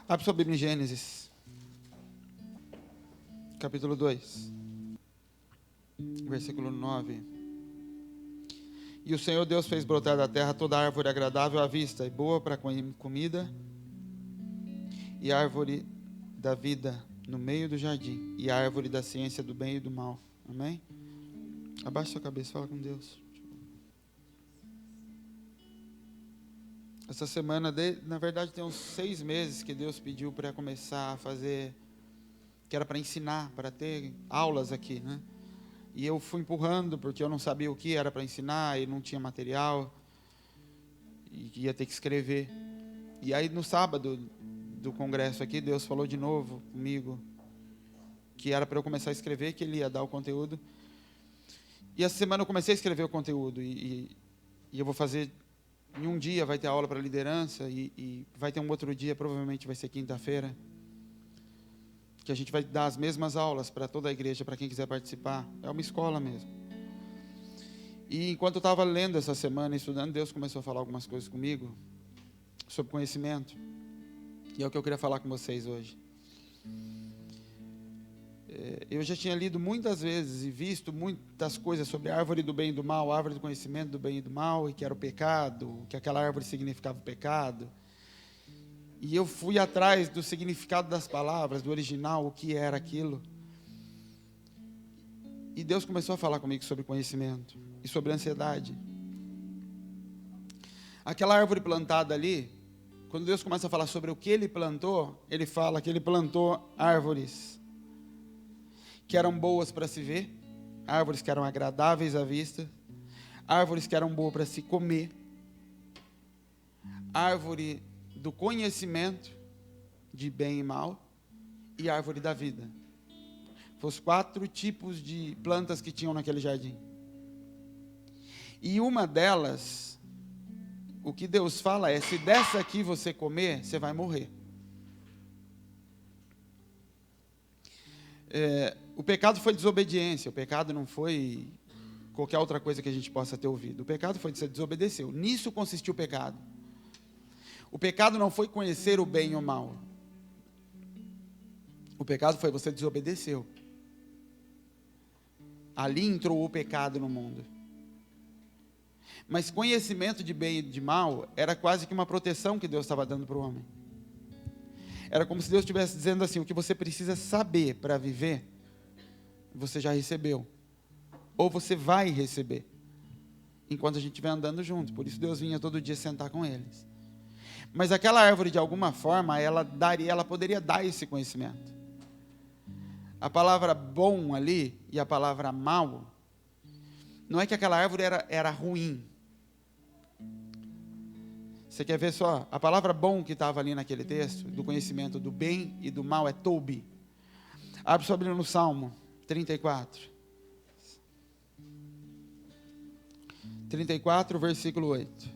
Abre sua Bíblia em Gênesis, capítulo 2, versículo 9. E o Senhor Deus fez brotar da terra toda árvore agradável à vista e boa para comida, e a árvore da vida no meio do jardim, e a árvore da ciência do bem e do mal. Amém? Abaixa sua cabeça, fala com Deus. Essa semana, na verdade, tem uns 6 meses que Deus pediu para começar a fazer, que era para ensinar, para ter aulas aqui, né? E eu fui empurrando, porque eu não sabia o que era para ensinar, e não tinha material, e ia ter que escrever. E aí, no sábado do congresso aqui, Deus falou de novo comigo, que era para eu começar a escrever, que Ele ia dar o conteúdo. E essa semana eu comecei a escrever o conteúdo, e eu vou fazer, em um dia vai ter aula para liderança, e vai ter um outro dia, provavelmente vai ser quinta-feira, que a gente vai dar as mesmas aulas para toda a igreja, para quem quiser participar. É uma escola mesmo. E enquanto eu estava lendo essa semana, estudando, Deus começou a falar algumas coisas comigo, sobre conhecimento. E é o que eu queria falar com vocês hoje. Eu já tinha lido muitas vezes e visto muitas coisas sobre a árvore do bem e do mal, a árvore do conhecimento do bem e do mal, e que era o pecado, que aquela árvore significava o pecado. E eu fui atrás do significado das palavras, do original, o que era aquilo. E Deus começou a falar comigo sobre conhecimento e sobre ansiedade. Aquela árvore plantada ali, quando Deus começa a falar sobre o que Ele plantou, Ele fala que Ele plantou árvores que eram boas para se ver, árvores que eram agradáveis à vista, árvores que eram boas para se comer, árvore do conhecimento de bem e mal, e árvore da vida. Foram os 4 tipos de plantas que tinham naquele jardim. E uma delas, o que Deus fala é: se dessa aqui você comer, você vai morrer. O pecado foi desobediência, o pecado não foi qualquer outra coisa que a gente possa ter ouvido. O pecado foi que você desobedeceu. Nisso consistiu o pecado. O pecado não foi conhecer o bem ou o mal. O pecado foi você desobedeceu. Ali entrou o pecado no mundo. Mas conhecimento de bem e de mal era quase que uma proteção que Deus estava dando para o homem. Era como se Deus estivesse dizendo assim: o que você precisa saber para viver, você já recebeu. Ou você vai receber, enquanto a gente estiver andando junto. Por isso Deus vinha todo dia sentar com eles. Mas aquela árvore, de alguma forma, ela poderia dar esse conhecimento. A palavra bom ali e a palavra mal, não é que aquela árvore era ruim. Você quer ver só? A palavra bom que estava ali naquele texto, do conhecimento do bem e do mal, é Tobi. Abre sua Bíblia no Salmo 34. 34, versículo 8.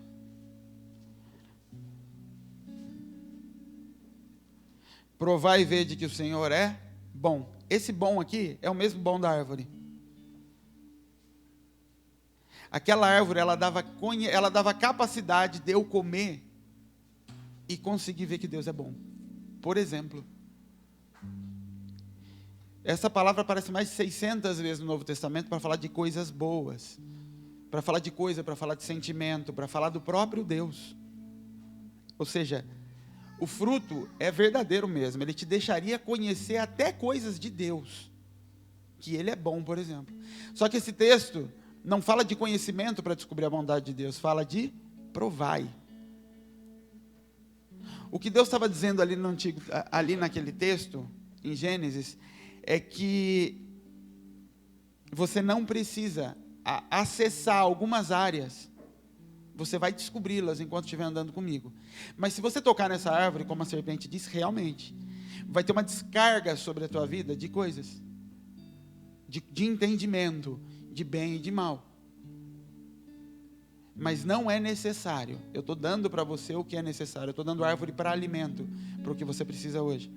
Provai e vede que o Senhor é bom. Esse bom aqui é o mesmo bom da árvore. Aquela árvore, ela dava capacidade de eu comer e conseguir ver que Deus é bom. Por exemplo, essa palavra aparece mais de 600 vezes no Novo Testamento para falar de coisas boas, para falar de coisa, para falar de sentimento, para falar do próprio Deus. Ou seja, o fruto é verdadeiro mesmo, ele te deixaria conhecer até coisas de Deus, que Ele é bom, por exemplo. Só que esse texto não fala de conhecimento para descobrir a bondade de Deus, fala de provai. O que Deus estava dizendo ali naquele texto, em Gênesis, é que você não precisa acessar algumas áreas, você vai descobri-las enquanto estiver andando comigo. Mas se você tocar nessa árvore, como a serpente disse, realmente, vai ter uma descarga sobre a tua vida de coisas, de entendimento, de bem e de mal. Mas não é necessário. Eu estou dando para você o que é necessário. Eu estou dando árvore para alimento, para o que você precisa hoje.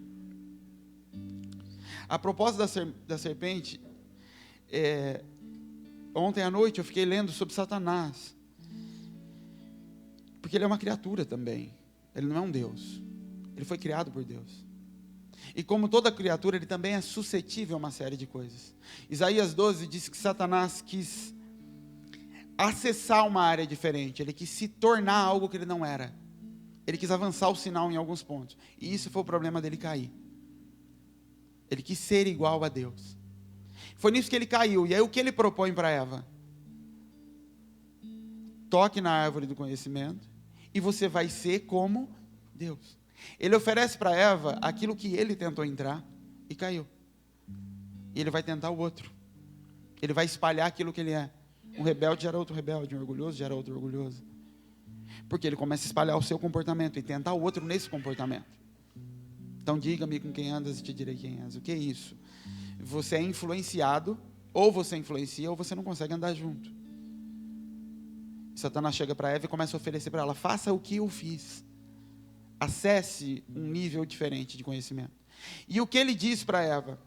A propósito da serpente, ontem à noite eu fiquei lendo sobre Satanás. Porque ele é uma criatura também. Ele não é um Deus. Ele foi criado por Deus. E como toda criatura, ele também é suscetível a uma série de coisas. Isaías 12 diz que Satanás quis acessar uma área diferente. Ele quis se tornar algo que ele não era. Ele quis avançar o sinal em alguns pontos. E isso foi o problema dele cair. Ele quis ser igual a Deus. Foi nisso que ele caiu. E aí o que ele propõe para Eva? Toque na árvore do conhecimento e você vai ser como Deus. Ele oferece para Eva aquilo que ele tentou entrar e caiu. E ele vai tentar o outro. Ele vai espalhar aquilo que ele é. Um rebelde gera outro rebelde, um orgulhoso gera outro orgulhoso. Porque ele começa a espalhar o seu comportamento e tentar o outro nesse comportamento. Então diga-me com quem andas e te direi quem és. O que é isso? Você é influenciado, ou você influencia, ou você não consegue andar junto. Satanás chega para Eva e começa a oferecer para ela: faça o que eu fiz. Acesse um nível diferente de conhecimento. E o que ele diz para Eva?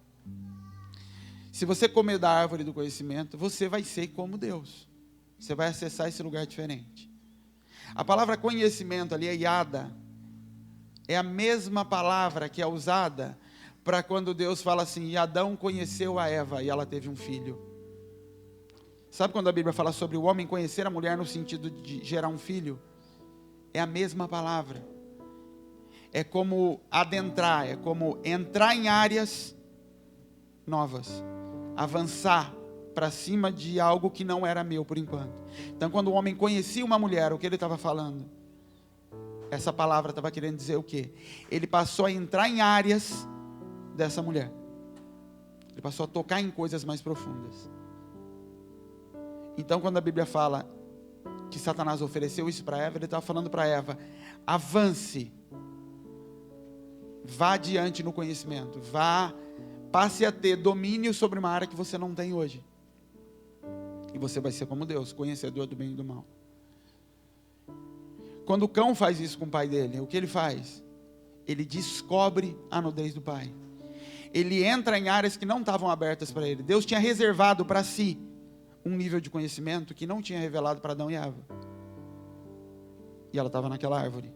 Se você comer da árvore do conhecimento, você vai ser como Deus. Você vai acessar esse lugar diferente. A palavra conhecimento ali é yada. É a mesma palavra que é usada para quando Deus fala assim: e Adão conheceu a Eva e ela teve um filho. Sabe quando a Bíblia fala sobre o homem conhecer a mulher no sentido de gerar um filho? É a mesma palavra. É como adentrar, é como entrar em áreas novas. Avançar para cima de algo que não era meu por enquanto. Então quando o homem conhecia uma mulher, o que ele estava falando? Essa palavra estava querendo dizer o quê? Ele passou a entrar em áreas dessa mulher. Ele passou a tocar em coisas mais profundas. Então quando a Bíblia fala que Satanás ofereceu isso para Eva, ele estava falando para Eva: avance, vá adiante no conhecimento, passe a ter domínio sobre uma área que você não tem hoje. E você vai ser como Deus, conhecedor do bem e do mal. Quando o cão faz isso com o pai dele, o que ele faz? Ele descobre a nudez do pai. Ele entra em áreas que não estavam abertas para ele. Deus tinha reservado para si um nível de conhecimento que não tinha revelado para Adão e Eva. E ela estava naquela árvore.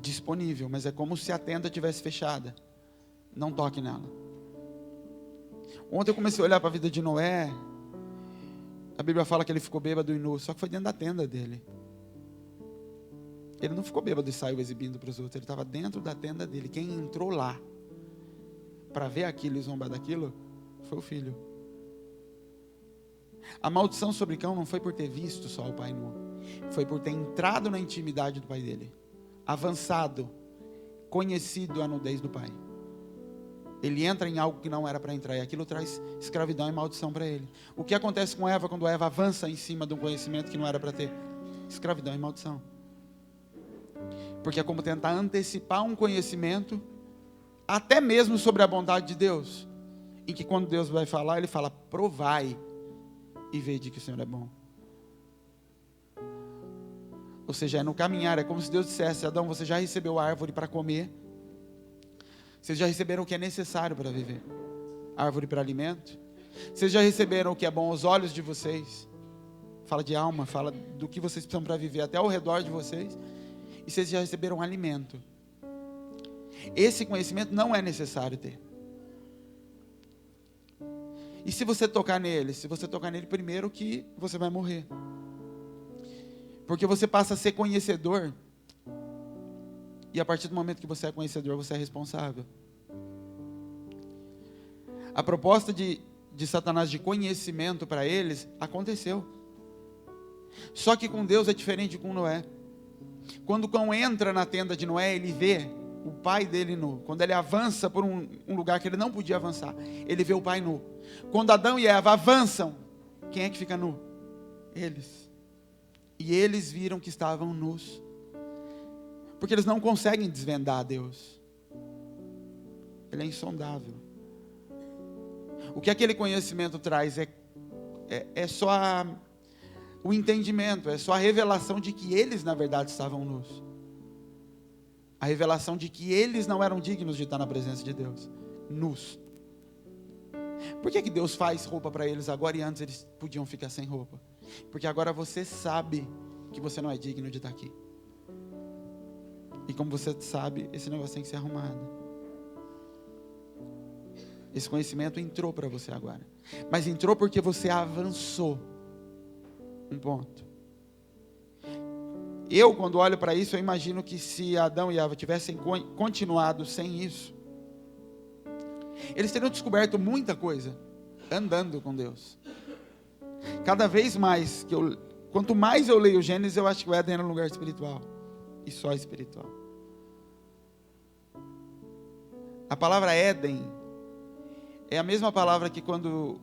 Disponível, mas é como se a tenda tivesse fechada. Não toque nela. Ontem eu comecei a olhar para a vida de Noé. A Bíblia fala que ele ficou bêbado e nu, só que foi dentro da tenda dele. Ele não ficou bêbado e saiu exibindo para os outros. Ele estava dentro da tenda dele. Quem entrou lá para ver aquilo e zombar daquilo foi o filho. A maldição sobre Cão não foi por ter visto só o pai nu. Foi por ter entrado na intimidade do pai dele. Avançado, conhecido a nudez do pai. Ele entra em algo que não era para entrar, e aquilo traz escravidão e maldição para ele. O que acontece com Eva quando Eva avança em cima de um conhecimento que não era para ter? Escravidão e maldição. Porque é como tentar antecipar um conhecimento, até mesmo sobre a bondade de Deus, em que quando Deus vai falar, ele fala: provai e vede que o Senhor é bom. Ou seja, é no caminhar, é como se Deus dissesse: Adão, você já recebeu a árvore para comer, vocês já receberam o que é necessário para viver, a árvore para alimento, vocês já receberam o que é bom aos olhos de vocês, fala de alma, fala do que vocês precisam para viver até ao redor de vocês, e vocês já receberam alimento. Esse conhecimento não é necessário ter. E se você tocar nele? Se você tocar nele, primeiro que você vai morrer. Porque você passa a ser conhecedor. E a partir do momento que você é conhecedor, você é responsável. A proposta de Satanás de conhecimento para eles aconteceu. Só que com Deus é diferente de com Noé. Quando o cão entra na tenda de Noé, ele vê o pai dele nu. Quando ele avança por um lugar que ele não podia avançar, ele vê o pai nu. Quando Adão e Eva avançam, quem é que fica nu? Eles. E eles viram que estavam nus. Porque eles não conseguem desvendar a Deus. Ele é insondável. O que aquele conhecimento traz é só o entendimento, é só a revelação de que eles na verdade estavam nus. A revelação de que eles não eram dignos de estar na presença de Deus. Nus. Por que Deus faz roupa para eles agora e antes eles podiam ficar sem roupa? Porque agora você sabe que você não é digno de estar aqui. E como você sabe, esse negócio tem que ser arrumado. Esse conhecimento entrou para você agora. Mas entrou porque você avançou um ponto. Eu, quando olho para isso, eu imagino que se Adão e Eva tivessem continuado sem isso, eles teriam descoberto muita coisa andando com Deus. Cada vez mais, quanto mais eu leio Gênesis, eu acho que o Éden era um lugar espiritual. E só espiritual. A palavra Éden é a mesma palavra que quando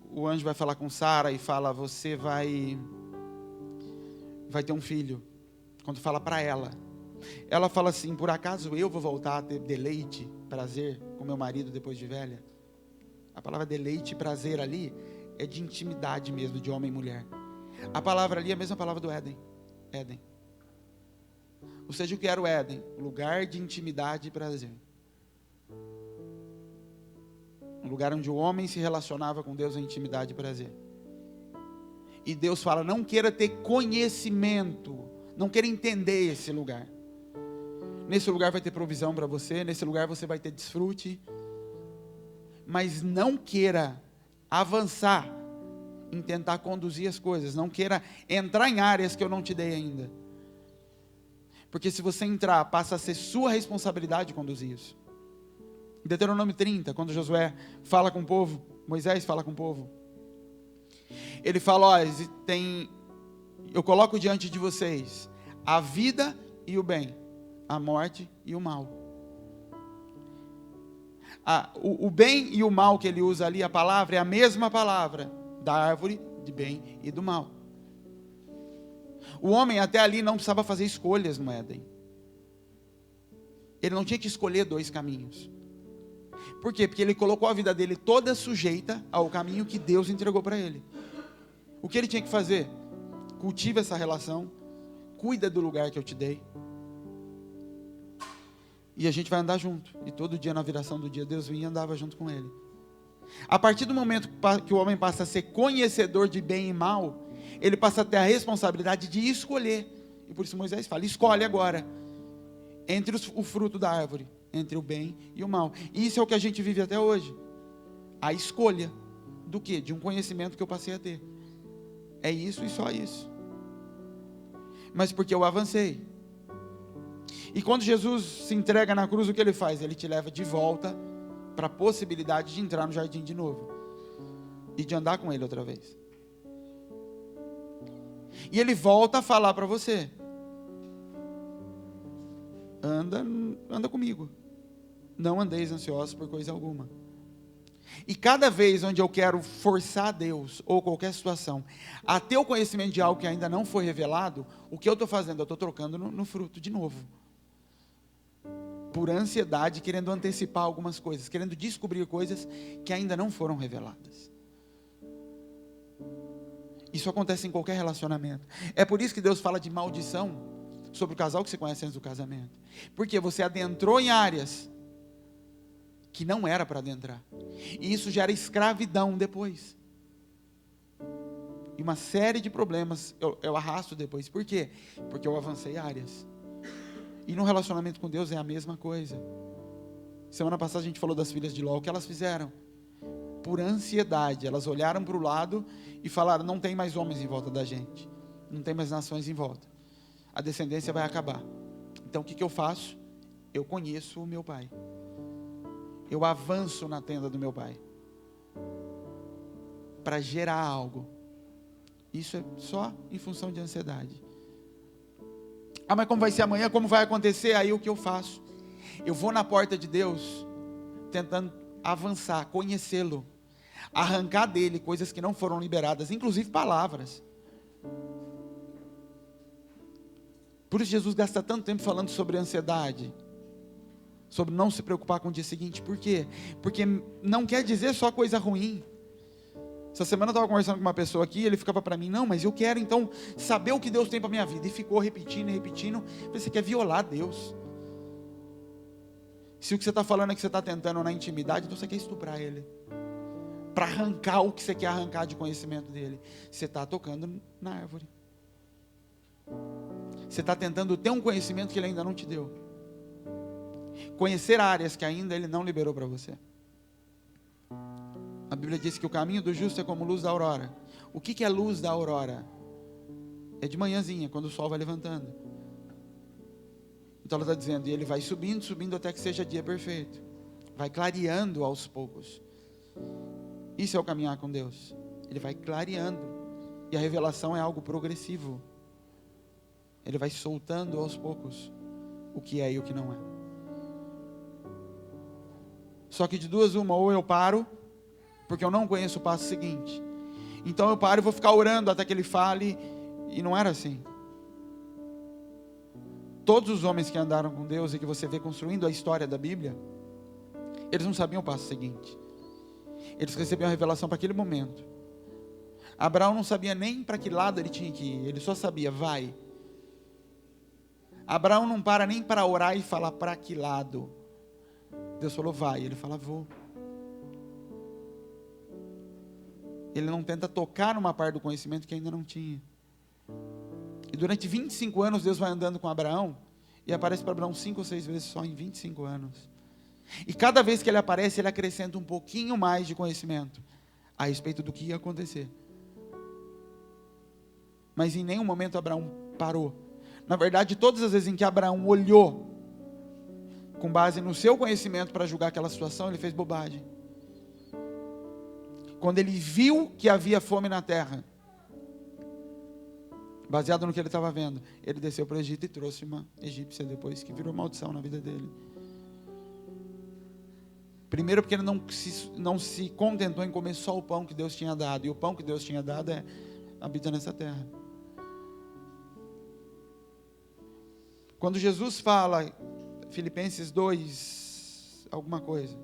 o anjo vai falar com Sara e fala, você vai ter um filho. Quando fala para ela fala assim, por acaso eu vou voltar a ter deleite, prazer com meu marido depois de velha? A palavra deleite e prazer ali é de intimidade mesmo, de homem e mulher. A palavra ali é a mesma palavra do Éden. Éden. Ou seja, o que era o Éden? Lugar de intimidade e prazer. Um lugar onde o homem se relacionava com Deus em intimidade e prazer. E Deus fala, não queira ter conhecimento, não queira entender esse lugar. Nesse lugar vai ter provisão para você, nesse lugar você vai ter desfrute. Mas não queira avançar em tentar conduzir as coisas. Não queira entrar em áreas que eu não te dei ainda. Porque se você entrar, passa a ser sua responsabilidade conduzir isso. Em Deuteronômio 30, quando Josué fala com o povo, Moisés fala com o povo, ele fala, ó, eu coloco diante de vocês a vida e o bem, a morte e o mal. O bem e o mal que ele usa ali, a palavra é a mesma palavra da árvore de bem e do mal. O homem até ali não precisava fazer escolhas no Éden. Ele não tinha que escolher dois caminhos. Por quê? Porque ele colocou a vida dele toda sujeita ao caminho que Deus entregou para ele. O que ele tinha que fazer? Cultiva essa relação, cuida do lugar que eu te dei. E a gente vai andar junto. E todo dia na viração do dia, Deus vinha e andava junto com ele. A partir do momento que o homem passa a ser conhecedor de bem e mal, ele passa a ter a responsabilidade de escolher. E por isso Moisés fala, escolhe agora, entre o fruto da árvore, entre o bem e o mal. E isso é o que a gente vive até hoje. A escolha do quê? De um conhecimento que eu passei a ter. É isso e só isso. Mas porque eu avancei. E quando Jesus se entrega na cruz, o que ele faz? Ele te leva de volta para a possibilidade de entrar no jardim de novo. E de andar com ele outra vez. E ele volta a falar para você. Anda comigo. Não andeis ansiosos por coisa alguma. E cada vez onde eu quero forçar Deus, ou qualquer situação, a ter o conhecimento de algo que ainda não foi revelado, o que eu estou fazendo? Eu estou trocando no fruto de novo. Por ansiedade, querendo antecipar algumas coisas, querendo descobrir coisas que ainda não foram reveladas. Isso acontece em qualquer relacionamento. É por isso que Deus fala de maldição sobre o casal que você conhece antes do casamento. Porque você adentrou em áreas que não era para adentrar. E isso gera escravidão depois. E uma série de problemas eu arrasto depois. Por quê? Porque eu avancei áreas. E no relacionamento com Deus é a mesma coisa. Semana passada a gente falou das filhas de Ló. O que elas fizeram? Por ansiedade, elas olharam para o lado e falaram, não tem mais homens em volta da gente. Não tem mais nações em volta. A descendência vai acabar. Então o que eu faço? Eu conheço o meu pai. Eu avanço na tenda do meu pai. Para gerar algo. Isso é só em função de ansiedade. Ah, mas como vai ser amanhã? Como vai acontecer? Aí o que eu faço? Eu vou na porta de Deus, tentando avançar, conhecê-lo, arrancar dele coisas que não foram liberadas, inclusive palavras. Por isso Jesus gasta tanto tempo falando sobre ansiedade, sobre não se preocupar com o dia seguinte. Por quê? Porque não quer dizer só coisa ruim. Essa semana eu estava conversando com uma pessoa aqui, ele ficava para mim, não, mas eu quero então saber o que Deus tem para a minha vida. E ficou repetindo. Você quer violar Deus. Se o que você está falando é que você está tentando na intimidade, então você quer estuprar ele. Para arrancar o que você quer arrancar de conhecimento dele. Você está tocando na árvore. Você está tentando ter um conhecimento que Ele ainda não te deu. Conhecer áreas que ainda Ele não liberou para você. A Bíblia diz que o caminho do justo é como luz da aurora. O que é luz da aurora? É de manhãzinha, quando o sol vai levantando. Então ela está dizendo, e ele vai subindo, subindo até que seja dia perfeito. Vai clareando aos poucos. Isso é o caminhar com Deus. Ele vai clareando. E a revelação é algo progressivo. Ele vai soltando aos poucos o que é e o que não é. Só que de duas uma, ou eu paro, porque eu não conheço o passo seguinte. Então eu paro e vou ficar orando até que ele fale. E não era assim. Todos os homens que andaram com Deus e que você vê construindo a história da Bíblia, eles não sabiam o passo seguinte. Eles recebiam a revelação para aquele momento. Abraão não sabia nem para que lado ele tinha que ir. Ele só sabia, vai. Abraão não para nem para orar e falar para que lado. Deus falou, vai. Ele fala, vou. Ele não tenta tocar numa parte do conhecimento que ainda não tinha. E durante 25 anos Deus vai andando com Abraão. E aparece para Abraão 5 ou 6 vezes só em 25 anos. E cada vez que ele aparece, ele acrescenta um pouquinho mais de conhecimento a respeito do que ia acontecer. Mas em nenhum momento Abraão parou. Na verdade, todas as vezes em que Abraão olhou com base no seu conhecimento para julgar aquela situação, ele fez bobagem. Quando ele viu que havia fome na terra, baseado no que ele estava vendo, ele desceu para o Egito e trouxe uma egípcia depois, que virou maldição na vida dele. Primeiro porque ele não se contentou em comer só o pão que Deus tinha dado, e o pão que Deus tinha dado habita nessa terra. Quando Jesus fala, Filipenses 2, alguma coisa,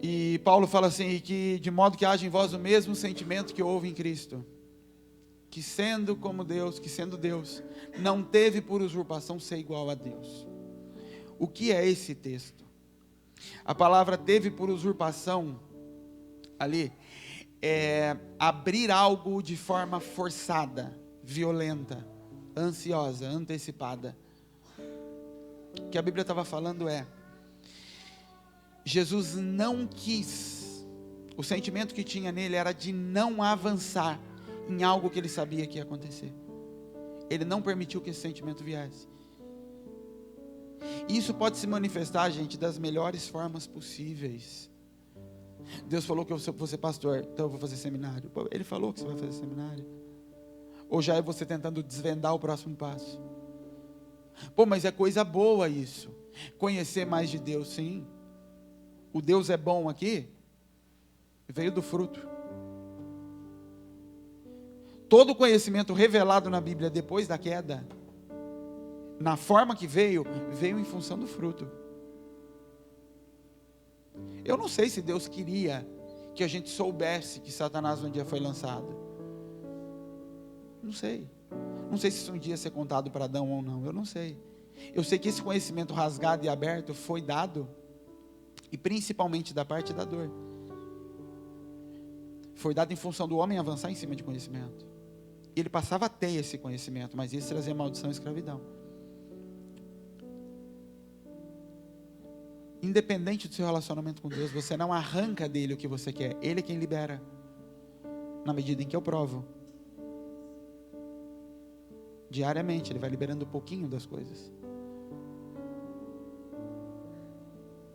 e Paulo fala assim, que de modo que haja em vós o mesmo sentimento que houve em Cristo, que sendo como Deus, que sendo Deus, não teve por usurpação ser igual a Deus. O que é esse texto? A palavra teve por usurpação, ali, é abrir algo de forma forçada, violenta, ansiosa, antecipada. O que a Bíblia estava falando Jesus não quis, o sentimento que tinha nele era de não avançar em algo que ele sabia que ia acontecer. Ele não permitiu que esse sentimento viesse. E isso pode se manifestar, gente, das melhores formas possíveis. Deus falou que eu vou ser pastor, então eu vou fazer seminário. Pô, ele falou que você vai fazer seminário. Ou já é você tentando desvendar o próximo passo? Pô, mas é coisa boa isso. Conhecer mais de Deus, sim. O Deus é bom aqui, veio do fruto. Todo conhecimento revelado na Bíblia depois da queda, na forma que veio em função do fruto. Eu não sei se Deus queria que a gente soubesse que Satanás um dia foi lançado. Não sei. Não sei se isso um dia ia ser contado para Adão ou não. Eu não sei. Eu sei que esse conhecimento rasgado e aberto foi dado, e principalmente da parte da dor. Foi dado em função do homem avançar em cima de conhecimento. Ele passava a ter esse conhecimento, mas isso trazia maldição e escravidão. Independente do seu relacionamento com Deus, você não arranca dele o que você quer. Ele é quem libera, na medida em que eu provo. Diariamente, ele vai liberando um pouquinho das coisas.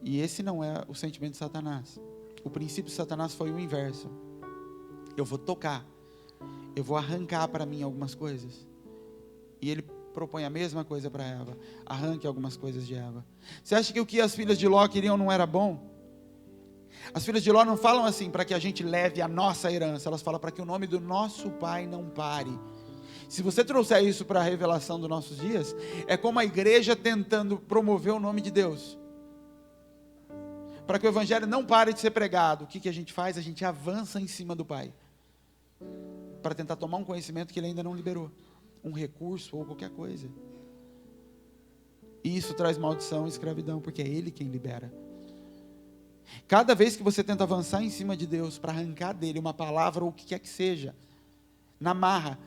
E esse não é o sentimento de Satanás. O princípio de Satanás foi o inverso. Eu vou tocar, eu vou arrancar para mim algumas coisas. E ele propõe a mesma coisa para Eva. Arranque algumas coisas de Eva. Você acha que o que as filhas de Ló queriam não era bom? As filhas de Ló não falam assim para que a gente leve a nossa herança. Elas falam para que o nome do nosso pai não pare. Se você trouxer isso para a revelação dos nossos dias, é como a igreja tentando promover o nome de Deus. Para que o evangelho não pare de ser pregado, o que a gente faz? A gente avança em cima do Pai. Para tentar tomar um conhecimento que ele ainda não liberou. Um recurso ou qualquer coisa. E isso traz maldição e escravidão, porque é Ele quem libera. Cada vez que você tenta avançar em cima de Deus, para arrancar dele uma palavra ou o que quer que seja, na marra,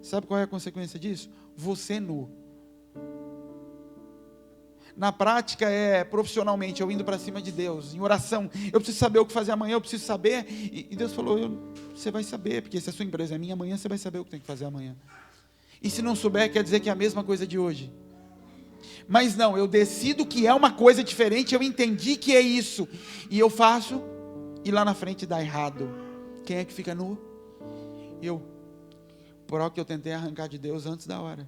sabe qual é a consequência disso? você nu. Na prática profissionalmente, eu indo para cima de Deus, em oração, eu preciso saber o que fazer amanhã, eu preciso saber, e Deus falou, você vai saber, porque se a sua empresa é minha, amanhã você vai saber o que tem que fazer amanhã. E se não souber, quer dizer que é a mesma coisa de hoje. Mas não, eu decido que é uma coisa diferente, eu entendi que é isso, e eu faço, e lá na frente dá errado. Quem é que fica nu? Eu, por algo que eu tentei arrancar de Deus antes da hora.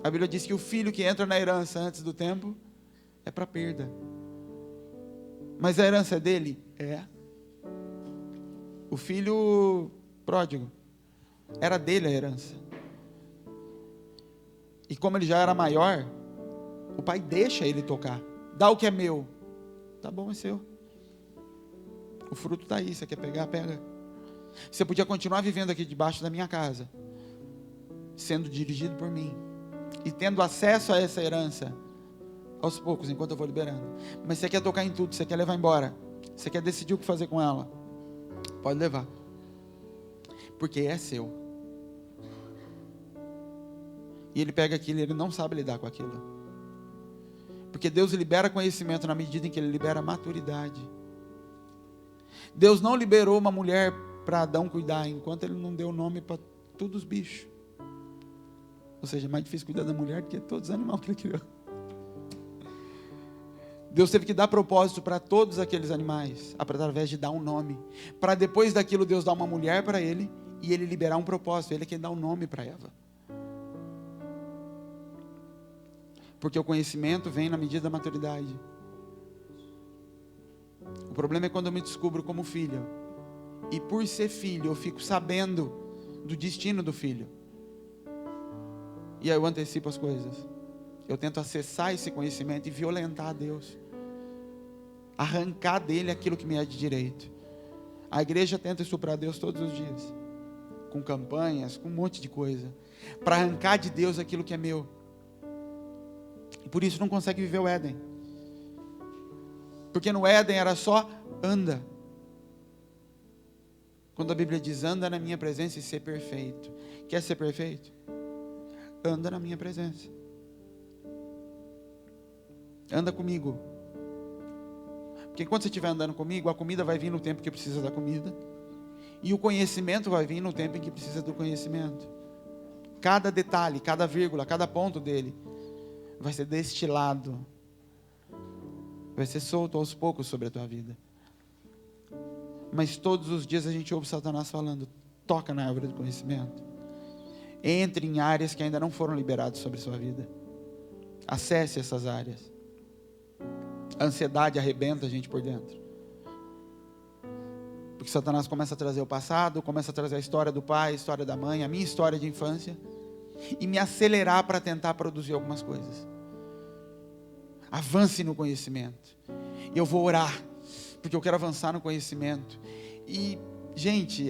A Bíblia diz que o filho que entra na herança antes do tempo é para perda. Mas a herança é dele? É. O filho pródigo, era dele a herança. E como ele já era maior, o pai deixa ele tocar. Dá o que é meu. Tá bom, é seu. O fruto está aí, você quer pegar? Pega. Você podia continuar vivendo aqui debaixo da minha casa, sendo dirigido por mim, e tendo acesso a essa herança, aos poucos, enquanto eu vou liberando. Mas você quer tocar em tudo, você quer levar embora, você quer decidir o que fazer com ela, pode levar, porque é seu. E ele pega aquilo e ele não sabe lidar com aquilo, porque Deus libera conhecimento na medida em que ele libera maturidade. Deus não liberou uma mulher para Adão cuidar, enquanto ele não deu nome para todos os bichos. Ou seja, é mais difícil cuidar da mulher do que todos os animais que ele criou. Deus teve que dar propósito para todos aqueles animais, através de dar um nome. Para depois daquilo, Deus dar uma mulher para ele, e ele liberar um propósito. Ele quer dar um nome para Eva. Porque o conhecimento vem na medida da maturidade. O problema é quando eu me descubro como filho. E por ser filho, eu fico sabendo do destino do filho. E aí eu antecipo as coisas. Eu tento acessar esse conhecimento e violentar a Deus. Arrancar dele aquilo que me é de direito. A igreja tenta estuprar Deus todos os dias. Com campanhas, com um monte de coisa. Para arrancar de Deus aquilo que é meu. E por isso não consegue viver o Éden. Porque no Éden era só anda. Quando a Bíblia diz anda na minha presença e ser perfeito. Quer ser perfeito? Anda na minha presença. Anda comigo. Porque enquanto você estiver andando comigo, a comida vai vir no tempo que precisa da comida. E o conhecimento vai vir no tempo em que precisa do conhecimento. Cada detalhe, cada vírgula, cada ponto dele vai ser destilado. Vai ser solto aos poucos sobre a tua vida. Mas todos os dias a gente ouve Satanás falando, toca na árvore do conhecimento. Entre em áreas que ainda não foram liberadas sobre a sua vida. Acesse essas áreas. A ansiedade arrebenta a gente por dentro. Porque Satanás começa a trazer o passado, começa a trazer a história do pai, a história da mãe, a minha história de infância, e me acelerar para tentar produzir algumas coisas. Avance no conhecimento. Eu vou orar, porque eu quero avançar no conhecimento. E, gente,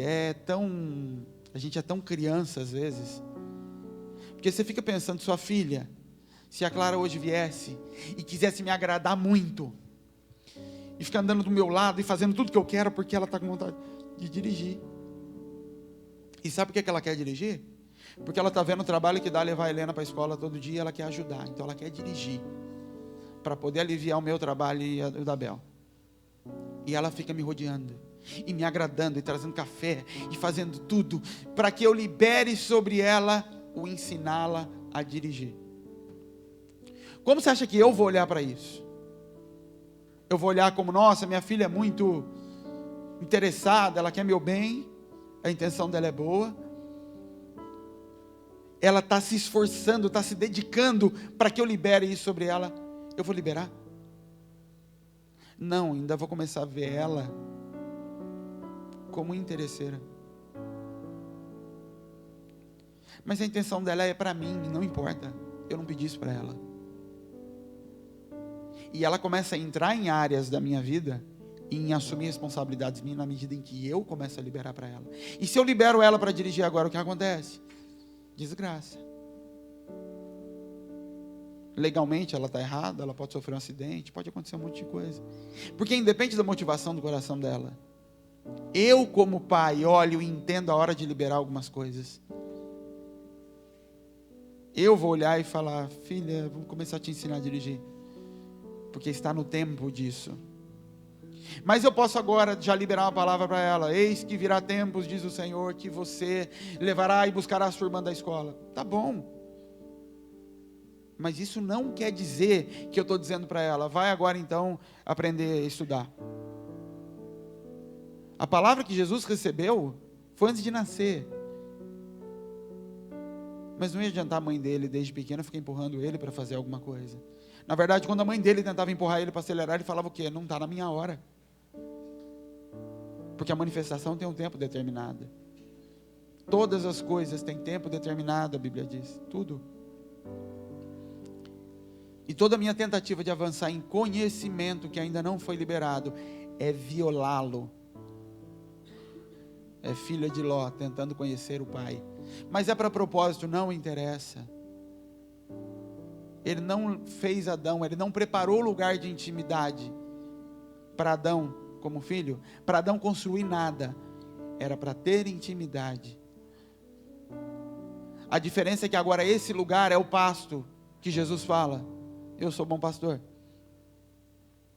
a gente é tão criança às vezes, porque você fica pensando, sua filha, se a Clara hoje viesse e quisesse me agradar muito, e ficar andando do meu lado e fazendo tudo que eu quero, porque ela está com vontade de dirigir. E sabe por que ela quer dirigir? Porque ela está vendo o trabalho que dá levar a Helena para a escola todo dia, ela quer ajudar, então ela quer dirigir, para poder aliviar o meu trabalho e o da Bel. E ela fica me rodeando, e me agradando, e trazendo café, e fazendo tudo, para que eu libere sobre ela o ensiná-la a dirigir. Como você acha que eu vou olhar para isso? Eu vou olhar como, nossa, minha filha é muito interessada, ela quer meu bem, a intenção dela é boa, ela está se esforçando, está se dedicando para que eu libere isso sobre ela. Eu vou liberar? Não, ainda vou começar a ver ela como interesseira. Mas a intenção dela é para mim, não importa, eu não pedi isso para ela. E ela começa a entrar em áreas da minha vida, e em assumir responsabilidades minhas, na medida em que eu começo a liberar para ela. E se eu libero ela para dirigir agora, o que acontece? Desgraça. Legalmente ela está errada, ela pode sofrer um acidente, pode acontecer um monte de coisa. Porque independe da motivação do coração dela, eu como pai olho e entendo a hora de liberar algumas coisas. Eu vou olhar e falar: filha, vou começar a te ensinar a dirigir, porque está no tempo disso. Mas eu posso agora já liberar uma palavra para ela: eis que virá tempos, diz o Senhor, que você levará e buscará a sua irmã da escola. Tá bom. Mas isso não quer dizer que eu estou dizendo para ela: vai agora então aprender a estudar. A palavra que Jesus recebeu foi antes de nascer. Mas não ia adiantar a mãe dele, desde pequeno, ficar empurrando ele para fazer alguma coisa. Na verdade, quando a mãe dele tentava empurrar ele para acelerar, ele falava o quê? Não está na minha hora. Porque a manifestação tem um tempo determinado. Todas as coisas têm tempo determinado, a Bíblia diz. Tudo. E toda a minha tentativa de avançar em conhecimento que ainda não foi liberado é violá-lo. É filha de Ló tentando conhecer o pai. Mas é para propósito, não interessa. Ele não fez Adão, ele não preparou lugar de intimidade para Adão como filho, para Adão construir nada. Era para ter intimidade. A diferença é que agora esse lugar é o pasto que Jesus fala: eu sou bom pastor.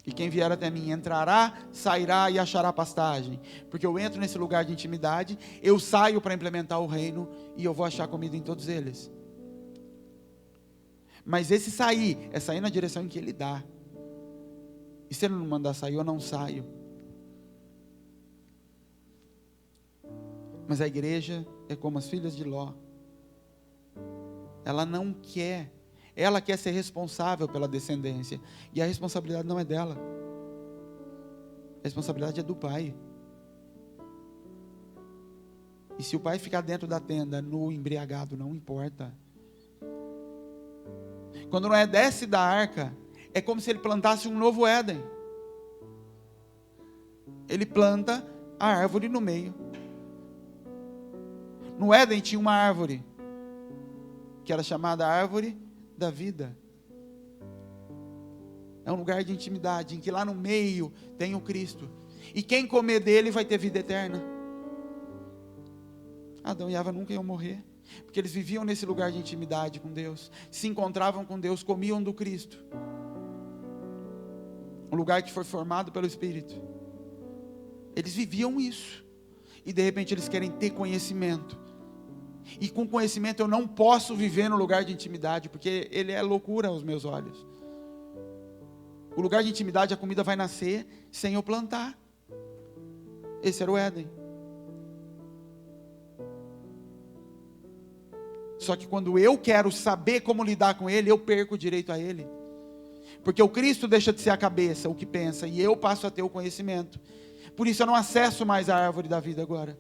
E quem vier até mim entrará, sairá e achará pastagem. Porque eu entro nesse lugar de intimidade, eu saio para implementar o reino e eu vou achar comida em todos eles. Mas esse sair, é sair na direção em que Ele dá. E se Ele não mandar sair, eu não saio. Mas a igreja é como as filhas de Ló. Ela não quer. Ela quer ser responsável pela descendência. E a responsabilidade não é dela. A responsabilidade é do pai. E se o pai ficar dentro da tenda, nu, embriagado, não importa. Quando Noé desce da arca, é como se ele plantasse um novo Éden. Ele planta a árvore no meio. No Éden tinha uma árvore, que era chamada árvore da vida. É um lugar de intimidade, em que lá no meio tem o Cristo. E quem comer dele vai ter vida eterna. Adão e Eva nunca iam morrer, porque eles viviam nesse lugar de intimidade com Deus, se encontravam com Deus, comiam do Cristo. Um lugar que foi formado pelo Espírito. Eles viviam isso. E de repente eles querem ter conhecimento. E com conhecimento eu não posso viver no lugar de intimidade, porque ele é loucura aos meus olhos. O lugar de intimidade, a comida vai nascer sem eu plantar. Esse era o Éden. Só que quando eu quero saber como lidar com ele, eu perco o direito a ele. Porque o Cristo deixa de ser a cabeça, o que pensa, e eu passo a ter o conhecimento. Por isso eu não acesso mais a árvore da vida agora.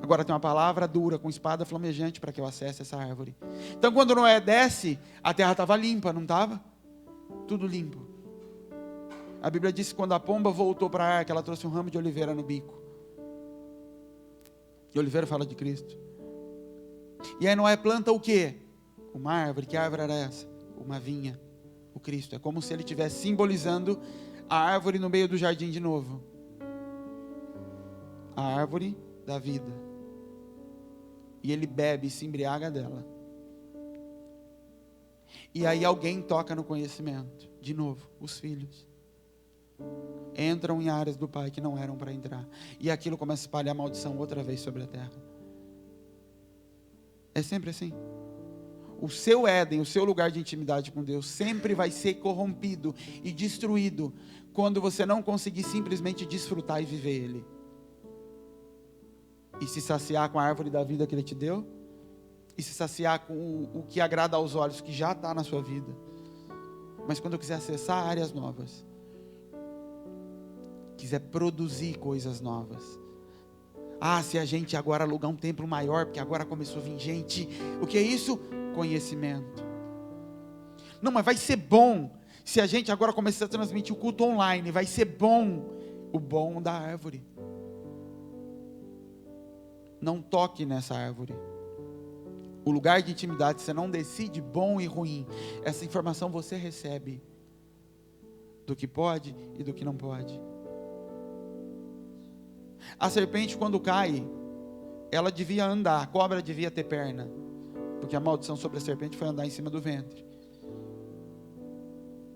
Agora tem uma palavra dura, com espada flamejante, para que eu acesse essa árvore. Então quando Noé desce, a terra estava limpa, não estava? Tudo limpo. A Bíblia diz que quando a pomba voltou para a arca, ela trouxe um ramo de oliveira no bico. E oliveira fala de Cristo. E aí Noé planta o quê? Uma árvore. Que árvore era essa? Uma vinha. O Cristo. É como se ele estivesse simbolizando a árvore no meio do jardim de novo. A árvore da vida. E ele bebe e se embriaga dela. E aí alguém toca no conhecimento. De novo, os filhos. Entram em áreas do pai que não eram para entrar. E aquilo começa a espalhar maldição outra vez sobre a terra. É sempre assim. O seu Éden, o seu lugar de intimidade com Deus, sempre vai ser corrompido e destruído quando você não conseguir simplesmente desfrutar e viver ele. E se saciar com a árvore da vida que Ele te deu. E se saciar com o que agrada aos olhos, que já está na sua vida. Mas quando eu quiser acessar áreas novas, quiser produzir coisas novas. Se a gente agora alugar um templo maior, porque agora começou a vir gente. O que é isso? Conhecimento. Não, mas vai ser bom se a gente agora começar a transmitir o culto online. Vai ser bom. O bom da árvore. Não toque nessa árvore. O lugar de intimidade, você não decide bom e ruim. Essa informação você recebe. Do que pode e do que não pode. A serpente quando cai, ela devia andar. A cobra devia ter perna. porque a maldição sobre a serpente foi andar em cima do ventre.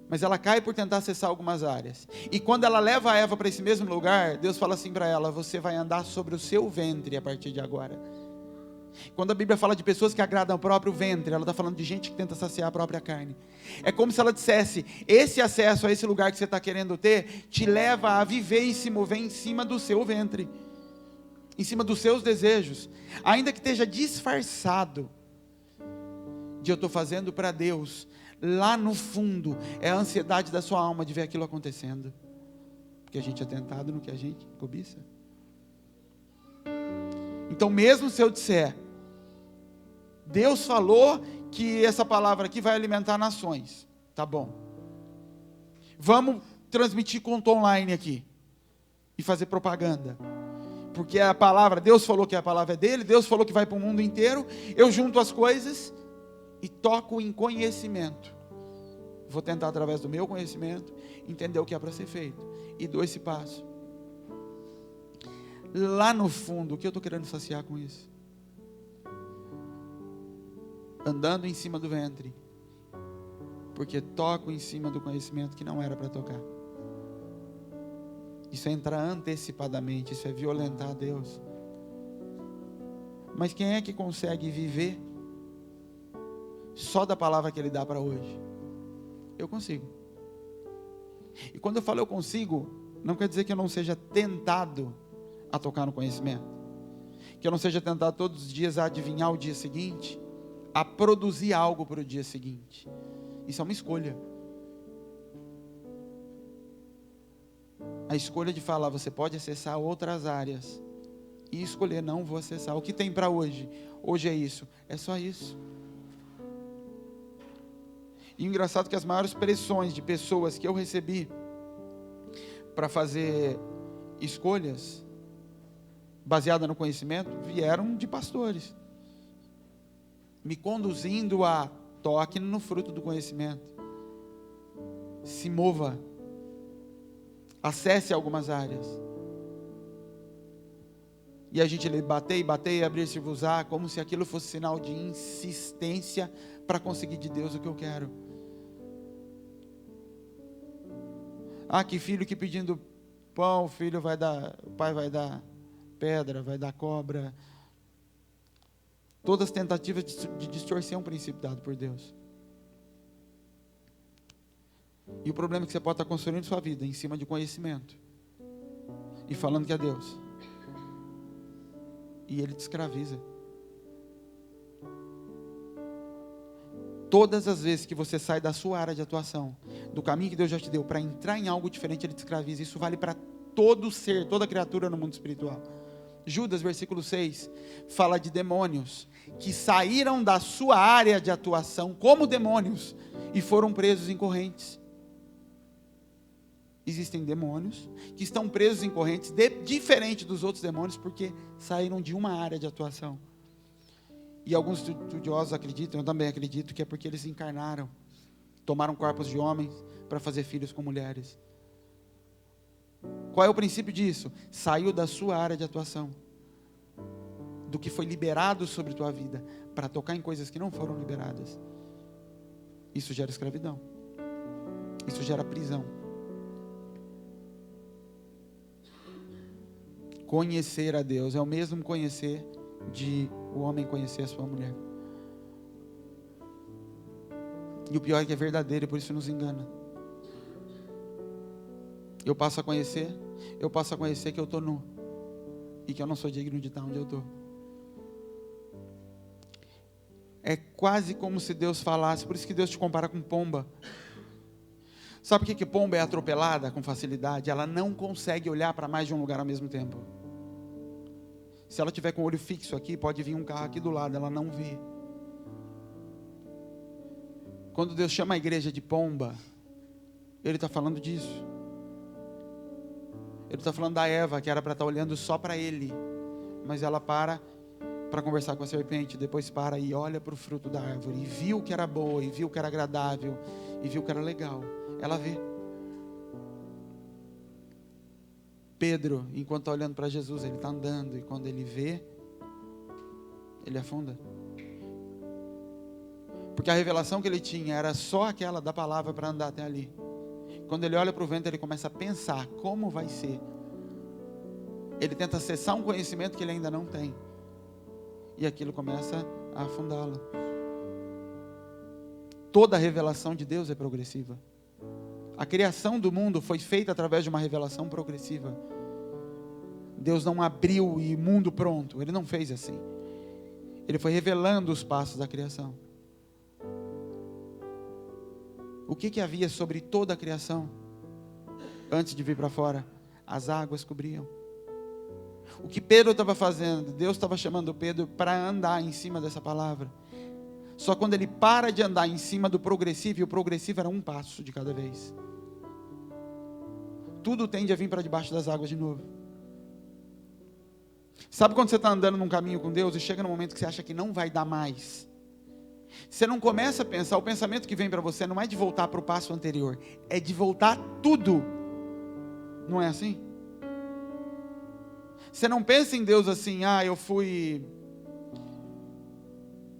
Mas ela cai por tentar acessar algumas áreas. E quando ela leva a Eva para esse mesmo lugar, Deus fala assim para ela: você vai andar sobre o seu ventre a partir de agora. Quando a Bíblia fala de pessoas que agradam o próprio ventre, ela está falando de gente que tenta saciar a própria carne. É como se ela dissesse: esse acesso a esse lugar que você está querendo ter, te leva a viver e se mover em cima do seu ventre, em cima dos seus desejos, ainda que esteja disfarçado de eu estou fazendo para Deus. Lá no fundo, é a ansiedade da sua alma de ver aquilo acontecendo, porque a gente é tentado no que a gente cobiça. Então mesmo se eu disser, Deus falou que essa palavra aqui vai alimentar nações, tá bom, vamos transmitir conto online aqui, e fazer propaganda, porque a palavra, Deus falou que a palavra é dele, Deus falou que vai para o mundo inteiro, eu junto as coisas, e toco em conhecimento. Vou tentar através do meu conhecimento entender o que é para ser feito, e dou esse passo. Lá no fundo, o que eu estou querendo saciar com isso? Andando em cima do ventre, porque toco em cima do conhecimento que não era para tocar. Isso é entrar antecipadamente, isso é violentar a Deus. Mas quem é que consegue viver só da palavra que Ele dá para hoje? Eu consigo. E quando eu falo eu consigo, não quer dizer que eu não seja tentado a tocar no conhecimento, que eu não seja tentado todos os dias a adivinhar o dia seguinte, a produzir algo para o dia seguinte. Isso é uma escolha. A escolha de falar, você pode acessar outras áreas, e escolher, não vou acessar. O que tem para hoje? Hoje é isso, é só isso. E o engraçado é que as maiores pressões de pessoas que eu recebi para fazer escolhas baseadas no conhecimento vieram de pastores, me conduzindo a toque no fruto do conhecimento, se mova, acesse algumas áreas. E a gente bater e bater, abrir-se-vos-á, como se aquilo fosse sinal de insistência para conseguir de Deus o que eu quero. Ah, que filho que pedindo pão, o filho vai dar, o pai vai dar pedra, vai dar cobra. Todas as tentativas de distorcer um princípio dado por Deus. E o problema é que você pode estar construindo sua vida em cima de conhecimento e falando que é Deus, e Ele te escraviza. Todas as vezes que você sai da sua área de atuação, do caminho que Deus já te deu, para entrar em algo diferente, Ele te escraviza. Isso vale para todo ser, toda criatura no mundo espiritual. Judas, versículo 6, fala de demônios que saíram da sua área de atuação como demônios e foram presos em correntes. Existem demônios que estão presos em correntes diferente dos outros demônios, porque saíram de uma área de atuação. E alguns estudiosos acreditam, eu também acredito, que é porque eles encarnaram, tomaram corpos de homens para fazer filhos com mulheres. Qual é o princípio disso? Saiu da sua área de atuação, do que foi liberado sobre tua vida, para tocar em coisas que não foram liberadas. Isso gera escravidão, isso gera prisão. Conhecer a Deus é o mesmo conhecer de o homem conhecer a sua mulher. E o pior é que é verdadeiro, e por isso nos engana. Eu passo a conhecer que eu estou nu, e que eu não sou digno de estar onde eu estou. É quase como se Deus falasse, por isso que Deus te compara com pomba. Sabe por que pomba é atropelada com facilidade? Ela não consegue olhar para mais de um lugar ao mesmo tempo. Se ela tiver com o olho fixo aqui, pode vir um carro aqui do lado, ela não vê. Quando Deus chama a igreja de pomba, Ele está falando disso. Ele está falando da Eva, que era para estar olhando só para Ele, mas ela para conversar com a serpente, depois para e olha para o fruto da árvore, e viu que era boa, e viu que era agradável, e viu que era legal. Ela vê. Pedro, enquanto está olhando para Jesus, ele está andando, e quando ele vê, ele afunda. Porque a revelação que ele tinha era só aquela da palavra para andar até ali. Quando ele olha para o vento, ele começa a pensar como vai ser. Ele tenta acessar um conhecimento que ele ainda não tem. E aquilo começa a afundá-lo. Toda a revelação de Deus é progressiva. A criação do mundo foi feita através de uma revelação progressiva. Deus não abriu e mundo pronto. Ele não fez assim. Ele foi revelando os passos da criação. O que havia sobre toda a criação? Antes de vir para fora, as águas cobriam. O que Pedro estava fazendo? Deus estava chamando Pedro para andar em cima dessa palavra. Só quando ele para de andar em cima do progressivo, e o progressivo era um passo de cada vez. Tudo tende a vir para debaixo das águas de novo. Sabe quando você está andando num caminho com Deus e chega no momento que você acha que não vai dar mais? Você não começa a pensar, o pensamento que vem para você não é de voltar para o passo anterior, é de voltar tudo. Não é assim? Você não pensa em Deus assim, eu fui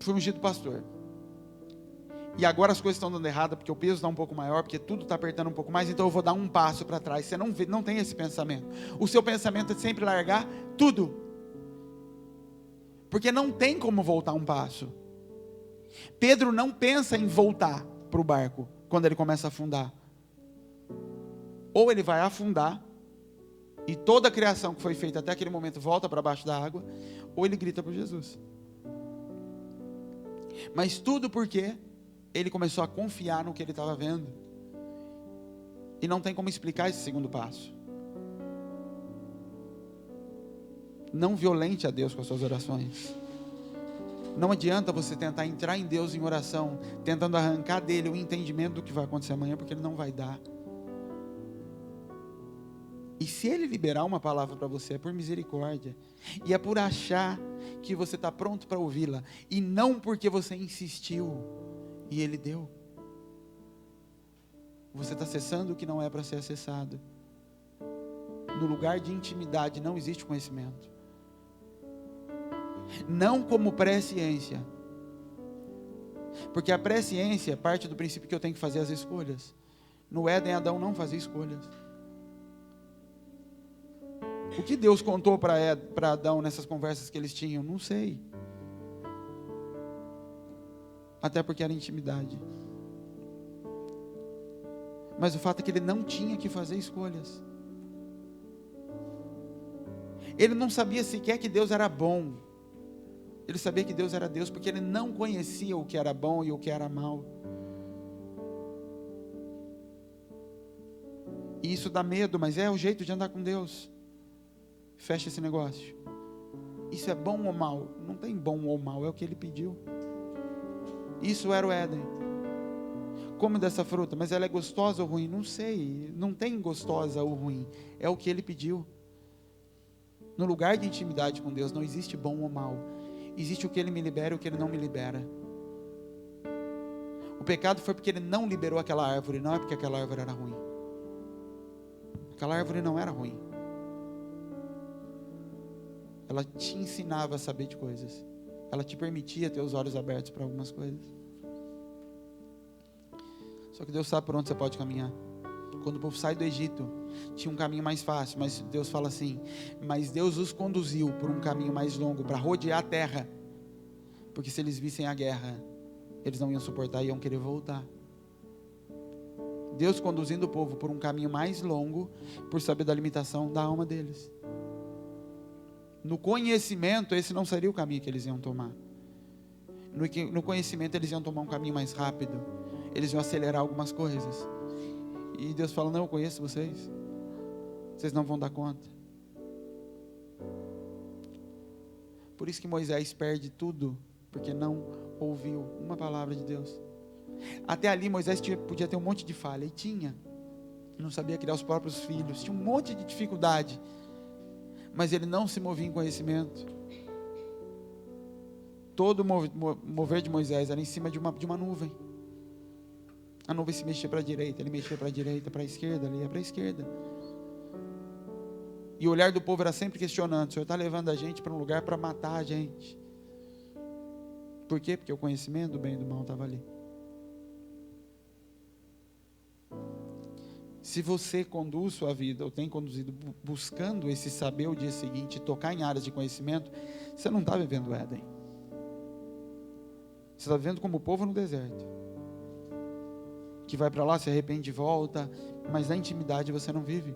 ungido pastor. E agora as coisas estão dando errado, porque o peso está um pouco maior, porque tudo está apertando um pouco mais, então eu vou dar um passo para trás. Você não tem esse pensamento. O seu pensamento é sempre largar tudo. Porque não tem como voltar um passo. Pedro não pensa em voltar para o barco, quando ele começa a afundar. Ou ele vai afundar, e toda a criação que foi feita até aquele momento volta para baixo da água, ou ele grita por Jesus. Mas tudo porque ele começou a confiar no que ele estava vendo. E não tem como explicar esse segundo passo. Não violente a Deus com as suas orações. Não adianta você tentar entrar em Deus em oração, tentando arrancar dele o entendimento do que vai acontecer amanhã, porque ele não vai dar. E se ele liberar uma palavra para você, é por misericórdia. E é por achar que você está pronto para ouvi-la. E não porque você insistiu e ele deu. Você está acessando o que não é para ser acessado. No lugar de intimidade não existe conhecimento. Não como presciência. Porque a presciência parte do princípio que eu tenho que fazer as escolhas. No Éden, Adão não fazia escolhas. O que Deus contou para Adão nessas conversas que eles tinham? Não sei. Até porque era intimidade. Mas o fato é que ele não tinha que fazer escolhas. Ele não sabia sequer que Deus era bom. Ele sabia que Deus era Deus, porque ele não conhecia o que era bom e o que era mal. E isso dá medo, mas é o jeito de andar com Deus. Fecha esse negócio. Isso é bom ou mal? Não tem bom ou mal, é o que ele pediu. Isso era o Éden. Come dessa fruta, mas ela é gostosa ou ruim? Não sei, não tem gostosa ou ruim. É o que ele pediu. No lugar de intimidade com Deus não existe bom ou mal. Existe o que ele me libera e o que ele não me libera. O pecado foi porque ele não liberou aquela árvore, não é porque aquela árvore era ruim. Aquela árvore não era ruim. Ela te ensinava a saber de coisas. Ela te permitia ter os olhos abertos para algumas coisas. Só que Deus sabe por onde você pode caminhar. Quando o povo sai do Egito, tinha um caminho mais fácil, mas Deus fala assim, mas Deus os conduziu por um caminho mais longo, para rodear a terra, porque se eles vissem a guerra, eles não iam suportar e iam querer voltar. Deus conduzindo o povo por um caminho mais longo, por saber da limitação da alma deles. No conhecimento, esse não seria o caminho que eles iam tomar. No conhecimento, eles iam tomar um caminho mais rápido, eles iam acelerar algumas coisas. E Deus fala, não, eu conheço vocês. Vocês não vão dar conta. Por isso que Moisés perde tudo, porque não ouviu uma palavra de Deus. Até ali Moisés podia ter um monte de falha, e tinha. Não sabia criar os próprios filhos, tinha um monte de dificuldade. Mas ele não se movia em conhecimento. Todo o mover de Moisés era em cima de uma nuvem. A nuvem se mexia para a direita, ele mexia para a direita, para a esquerda, ele ia para a esquerda. E o olhar do povo era sempre questionando, o Senhor está levando a gente para um lugar para matar a gente. Por quê? Porque o conhecimento do bem e do mal estava ali. Se você conduz sua vida, ou tem conduzido buscando esse saber o dia seguinte, tocar em áreas de conhecimento, você não está vivendo o Éden. Você está vivendo como o povo no deserto, que vai para lá, se arrepende e volta, mas na intimidade você não vive.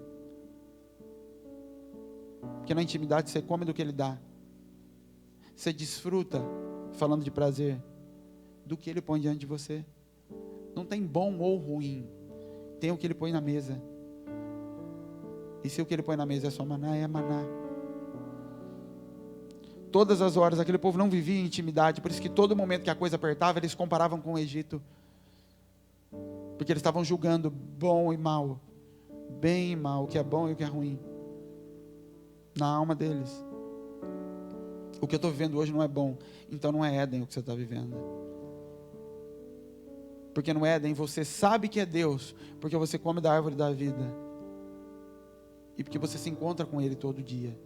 Porque na intimidade você come do que Ele dá. Você desfruta, falando de prazer, do que Ele põe diante de você. Não tem bom ou ruim, tem o que Ele põe na mesa. E se o que Ele põe na mesa é só maná, é maná. Todas as horas, aquele povo não vivia em intimidade, por isso que todo momento que a coisa apertava, eles comparavam com o Egito. Porque eles estavam julgando bom e mal, bem e mal, o que é bom e o que é ruim, na alma deles. O que eu estou vivendo hoje não é bom, então não é Éden o que você está vivendo. Porque no Éden você sabe que é Deus, porque você come da árvore da vida, e porque você se encontra com Ele todo dia,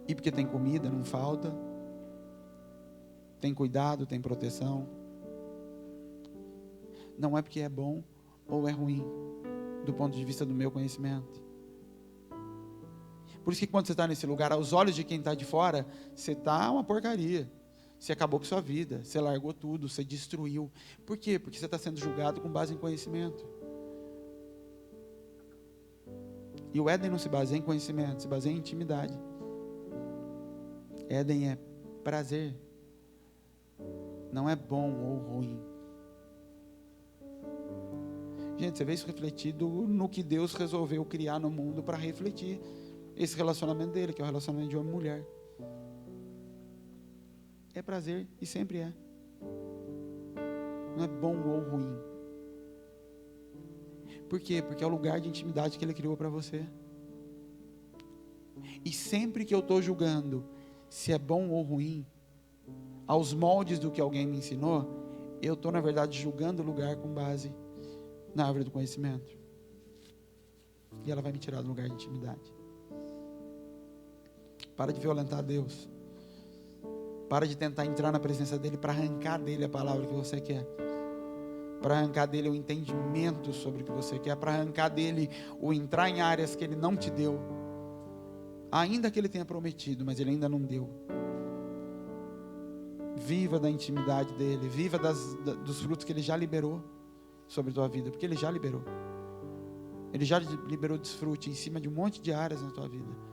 e porque tem comida, não falta, tem cuidado, tem proteção. Não é porque é bom ou é ruim, do ponto de vista do meu conhecimento. Por isso que quando você está nesse lugar, aos olhos de quem está de fora, você está uma porcaria. Você acabou com sua vida, você largou tudo, você destruiu. Por quê? Porque você está sendo julgado com base em conhecimento. E o Éden não se baseia em conhecimento, se baseia em intimidade. Éden é prazer, não é bom ou ruim. Gente, você vê isso refletido no que Deus resolveu criar no mundo para refletir esse relacionamento dele, que é o relacionamento de homem e mulher. É prazer e sempre é. Não é bom ou ruim. Por quê? Porque é o lugar de intimidade que Ele criou para você. E sempre que eu estou julgando se é bom ou ruim, aos moldes do que alguém me ensinou, eu estou na verdade julgando o lugar com base na árvore do conhecimento. E ela vai me tirar do lugar de intimidade. Para de violentar Deus. Para de tentar entrar na presença dEle para arrancar dEle a palavra que você quer. Para arrancar dEle o entendimento sobre o que você quer. Para arrancar dEle o entrar em áreas que Ele não te deu. Ainda que Ele tenha prometido, mas Ele ainda não deu. Viva da intimidade dEle. Viva dos frutos que Ele já liberou sobre a tua vida. Porque Ele já liberou. Ele já liberou desfrute em cima de um monte de áreas na tua vida.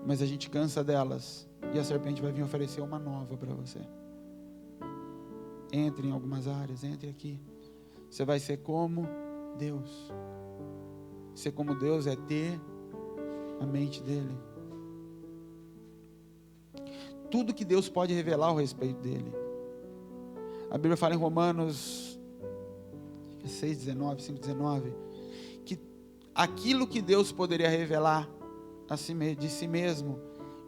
Mas a gente cansa delas. E a serpente vai vir oferecer uma nova para você. Entre em algumas áreas, entre aqui. Você vai ser como Deus. Ser como Deus é ter a mente dEle. Tudo que Deus pode revelar ao respeito dEle. A Bíblia fala em Romanos 6,19, 5,19, que aquilo que Deus poderia revelar de si mesmo,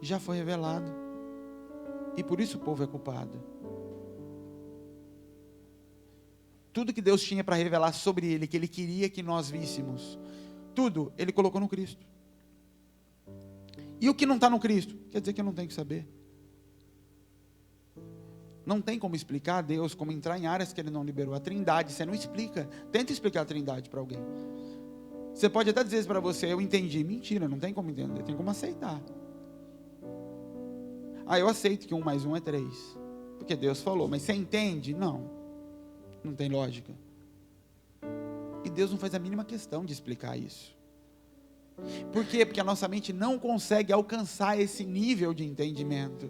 já foi revelado. E por isso o povo é culpado. Tudo que Deus tinha para revelar sobre Ele, que Ele queria que nós víssemos, tudo Ele colocou no Cristo. E o que não está no Cristo, quer dizer que eu não tenho que saber. Não tem como explicar a Deus, como entrar em áreas que Ele não liberou. A Trindade, você não explica. Tenta explicar a Trindade para alguém. Você pode até dizer isso para você, eu entendi. Mentira, não tem como entender, tem como aceitar. Eu aceito que 1 mais 1 é 3. Porque Deus falou, mas você entende? Não. Não tem lógica. E Deus não faz a mínima questão de explicar isso. Por quê? Porque a nossa mente não consegue alcançar esse nível de entendimento.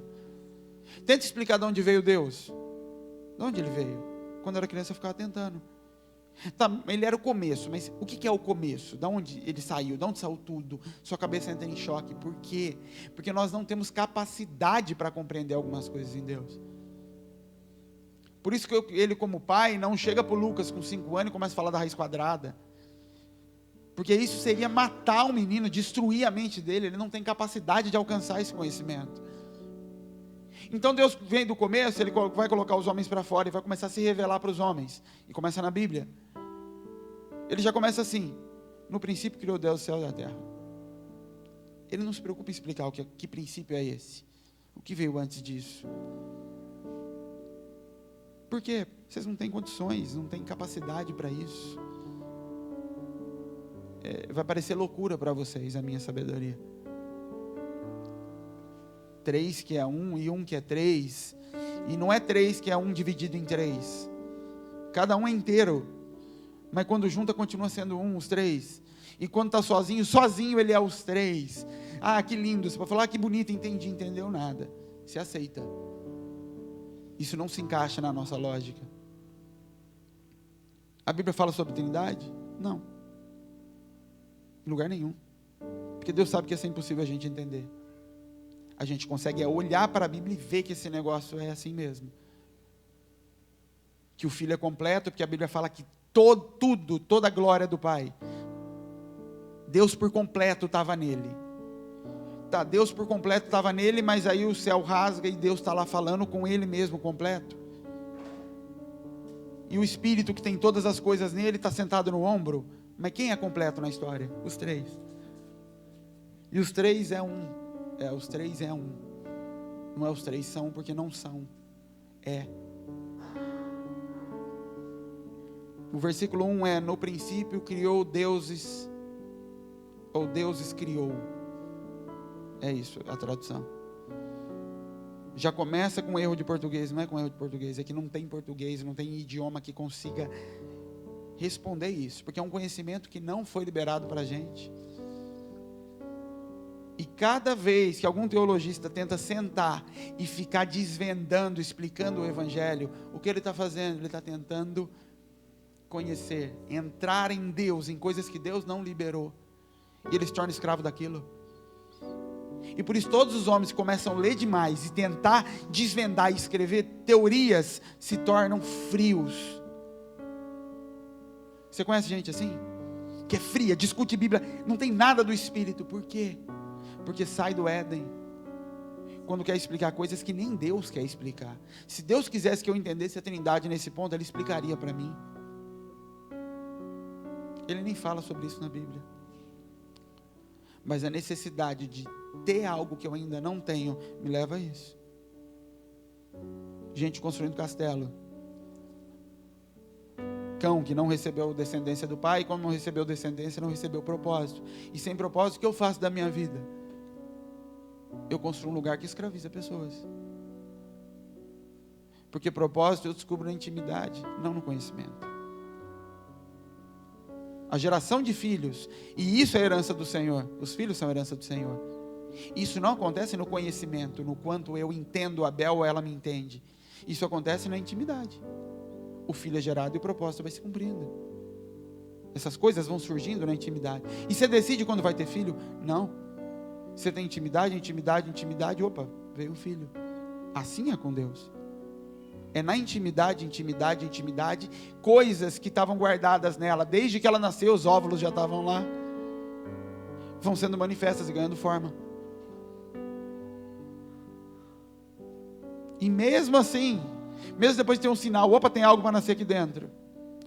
Tenta explicar de onde veio Deus. De onde Ele veio? Quando eu era criança eu ficava tentando. Tá, Ele era o começo, mas o que é o começo? De onde Ele saiu? De onde saiu tudo? Sua cabeça entra em choque. Por quê? Porque nós não temos capacidade para compreender algumas coisas em Deus. Por isso que Ele, como pai, não chega para o Lucas com 5 anos e começa a falar da raiz quadrada. Porque isso seria matar o menino, destruir a mente dele. Ele não tem capacidade de alcançar esse conhecimento. Então Deus vem do começo, Ele vai colocar os homens para fora e vai começar a se revelar para os homens. E começa na Bíblia. Ele já começa assim: no princípio criou Deus o céu e a terra. Ele não se preocupa em explicar que princípio é esse, o que veio antes disso. Por quê? Vocês não têm condições, não têm capacidade para isso. Vai parecer loucura para vocês a minha sabedoria. 3 que é 1 e 1 que é 3. E não é 3 que é 1 dividido em 3. Cada um é inteiro. Mas quando junta continua sendo 1, os 3. E quando está sozinho, sozinho ele é os 3. Ah, que lindo. Você pode falar, que bonito, entendi. Entendeu nada. Se aceita. Isso não se encaixa na nossa lógica. A Bíblia fala sobre Trindade? Não. Em lugar nenhum. Porque Deus sabe que isso é impossível a gente entender. A gente consegue olhar para a Bíblia e ver que esse negócio é assim mesmo. Que o Filho é completo, porque a Bíblia fala que toda a glória do Pai, Deus por completo estava nele. Tá, Deus por completo estava nele, mas aí o céu rasga e Deus está lá falando com ele mesmo completo. E o Espírito que tem todas as coisas nele está sentado no ombro. Mas quem é completo na história? Os 3. E os 3 é um. Os 3 é um. Não é os 3 são, porque não são. O versículo 1 é: no princípio criou deuses, ou deuses criou. É isso, a tradução. Já começa com erro de português, não é com erro de português, é que não tem português, não tem idioma que consiga responder isso, porque é um conhecimento que não foi liberado para a gente. E cada vez que algum teologista tenta sentar e ficar desvendando, explicando o Evangelho, o que ele está fazendo? Ele está tentando conhecer, entrar em Deus, em coisas que Deus não liberou, e ele se torna escravo daquilo. E por isso todos os homens que começam a ler demais e tentar desvendar e escrever teorias se tornam frios. Você conhece gente assim? Que é fria, discute Bíblia, não tem nada do Espírito. Por quê? Porque sai do Éden quando quer explicar coisas que nem Deus quer explicar. Se Deus quisesse que eu entendesse a Trindade nesse ponto, Ele explicaria para mim. Ele nem fala sobre isso na Bíblia. Mas a necessidade de ter algo que eu ainda não tenho me leva a isso. Gente construindo castelo. Cão que não recebeu descendência do pai, e quando não recebeu descendência, não recebeu propósito. E sem propósito, o que eu faço da minha vida? Eu construo um lugar que escraviza pessoas. Porque propósito eu descubro na intimidade, não no conhecimento. A geração de filhos, e isso é a herança do Senhor. Os filhos são a herança do Senhor. Isso não acontece no conhecimento, no quanto eu entendo a Bel ou ela me entende. Isso acontece na intimidade. O filho é gerado e o propósito vai se cumprindo. Essas coisas vão surgindo na intimidade. E você decide quando vai ter filho? Não. Você tem intimidade, opa, veio o filho. Assim é com Deus. É na intimidade, coisas que estavam guardadas nela, desde que ela nasceu, os óvulos já estavam lá, vão sendo manifestas e ganhando forma. E mesmo assim, mesmo depois de ter um sinal, opa, tem algo para nascer aqui dentro,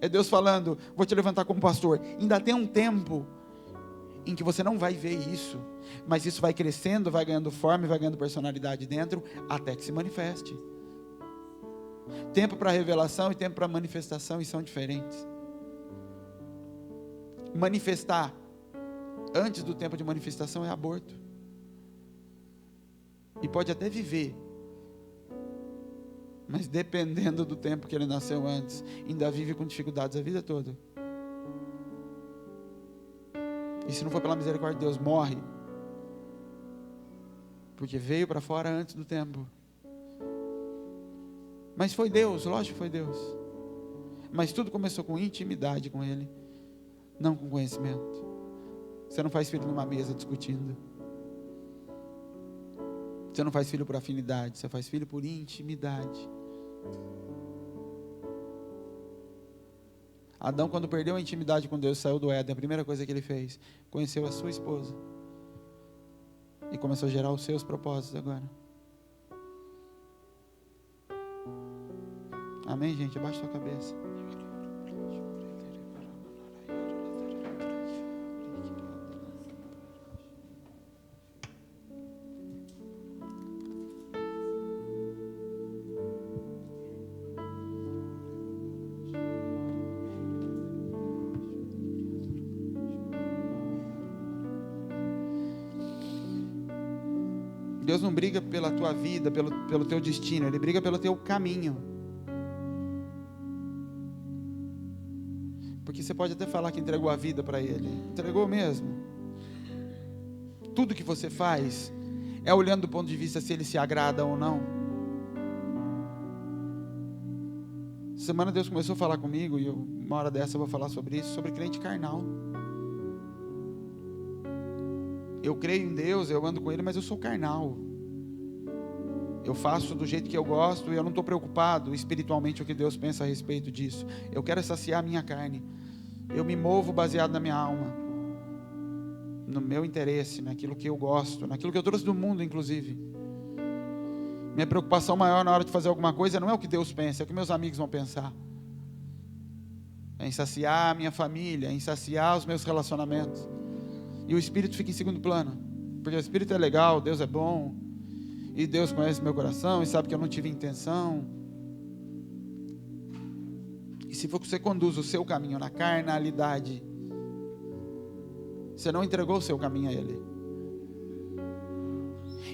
é Deus falando, vou te levantar como pastor. Ainda tem um tempo em que você não vai ver isso, mas isso vai crescendo, vai ganhando forma e vai ganhando personalidade dentro, até que se manifeste. Tempo para revelação e tempo para manifestação, e são diferentes. Manifestar antes do tempo de manifestação é aborto. E pode até viver, mas dependendo do tempo que ele nasceu antes, ainda vive com dificuldades a vida toda. E se não for pela misericórdia de Deus, morre, porque veio para fora antes do tempo. Mas foi Deus, lógico que foi Deus. Mas tudo começou com intimidade com Ele, não com conhecimento. Você não faz filho numa mesa discutindo. Você não faz filho por afinidade, você faz filho por intimidade. Adão, quando perdeu a intimidade com Deus, saiu do Éden, a primeira coisa que ele fez, conheceu a sua esposa. E começou a gerar os seus propósitos agora. Amém, gente? Abaixa sua cabeça. Deus não briga pela tua vida, pelo teu destino, Ele briga pelo teu caminho. Porque você pode até falar que entregou a vida para Ele. Entregou mesmo. Tudo que você faz é olhando do ponto de vista se Ele se agrada ou não. Semana Deus começou a falar comigo, e uma hora dessa eu vou falar sobre isso, sobre crente carnal. Eu creio em Deus, eu ando com Ele, mas eu sou carnal. Eu faço do jeito que eu gosto e eu não estou preocupado espiritualmente o que Deus pensa a respeito disso. Eu quero saciar a minha carne. Eu me movo baseado na minha alma, no meu interesse, naquilo que eu gosto, naquilo que eu trouxe do mundo, inclusive. Minha preocupação maior na hora de fazer alguma coisa não é o que Deus pensa, é o que meus amigos vão pensar. É em saciar a minha família, é em saciar os meus relacionamentos. E o Espírito fica em segundo plano, porque o Espírito é legal, Deus é bom, e Deus conhece meu coração e sabe que eu não tive intenção. E se você conduz o seu caminho na carnalidade, você não entregou o seu caminho a Ele.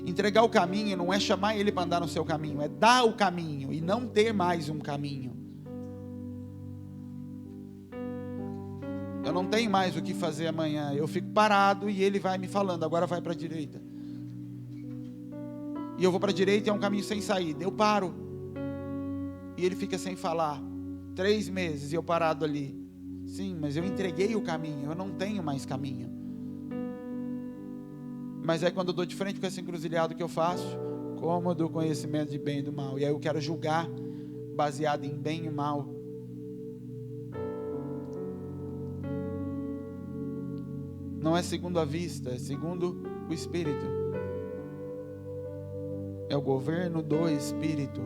Entregar o caminho não é chamar Ele para andar no seu caminho, é dar o caminho e não ter mais um caminho. Eu não tenho mais o que fazer amanhã, eu fico parado e Ele vai me falando, agora vai para a direita. E eu vou para a direita e é um caminho sem saída, eu paro. E Ele fica sem falar, 3 meses e eu parado ali. Sim, mas eu entreguei o caminho, eu não tenho mais caminho. Mas é quando eu dou de frente com esse encruzilhado que eu faço, como do conhecimento de bem e do mal. E aí eu quero julgar baseado em bem e mal. Não é segundo a vista, é segundo o Espírito. É o governo do Espírito.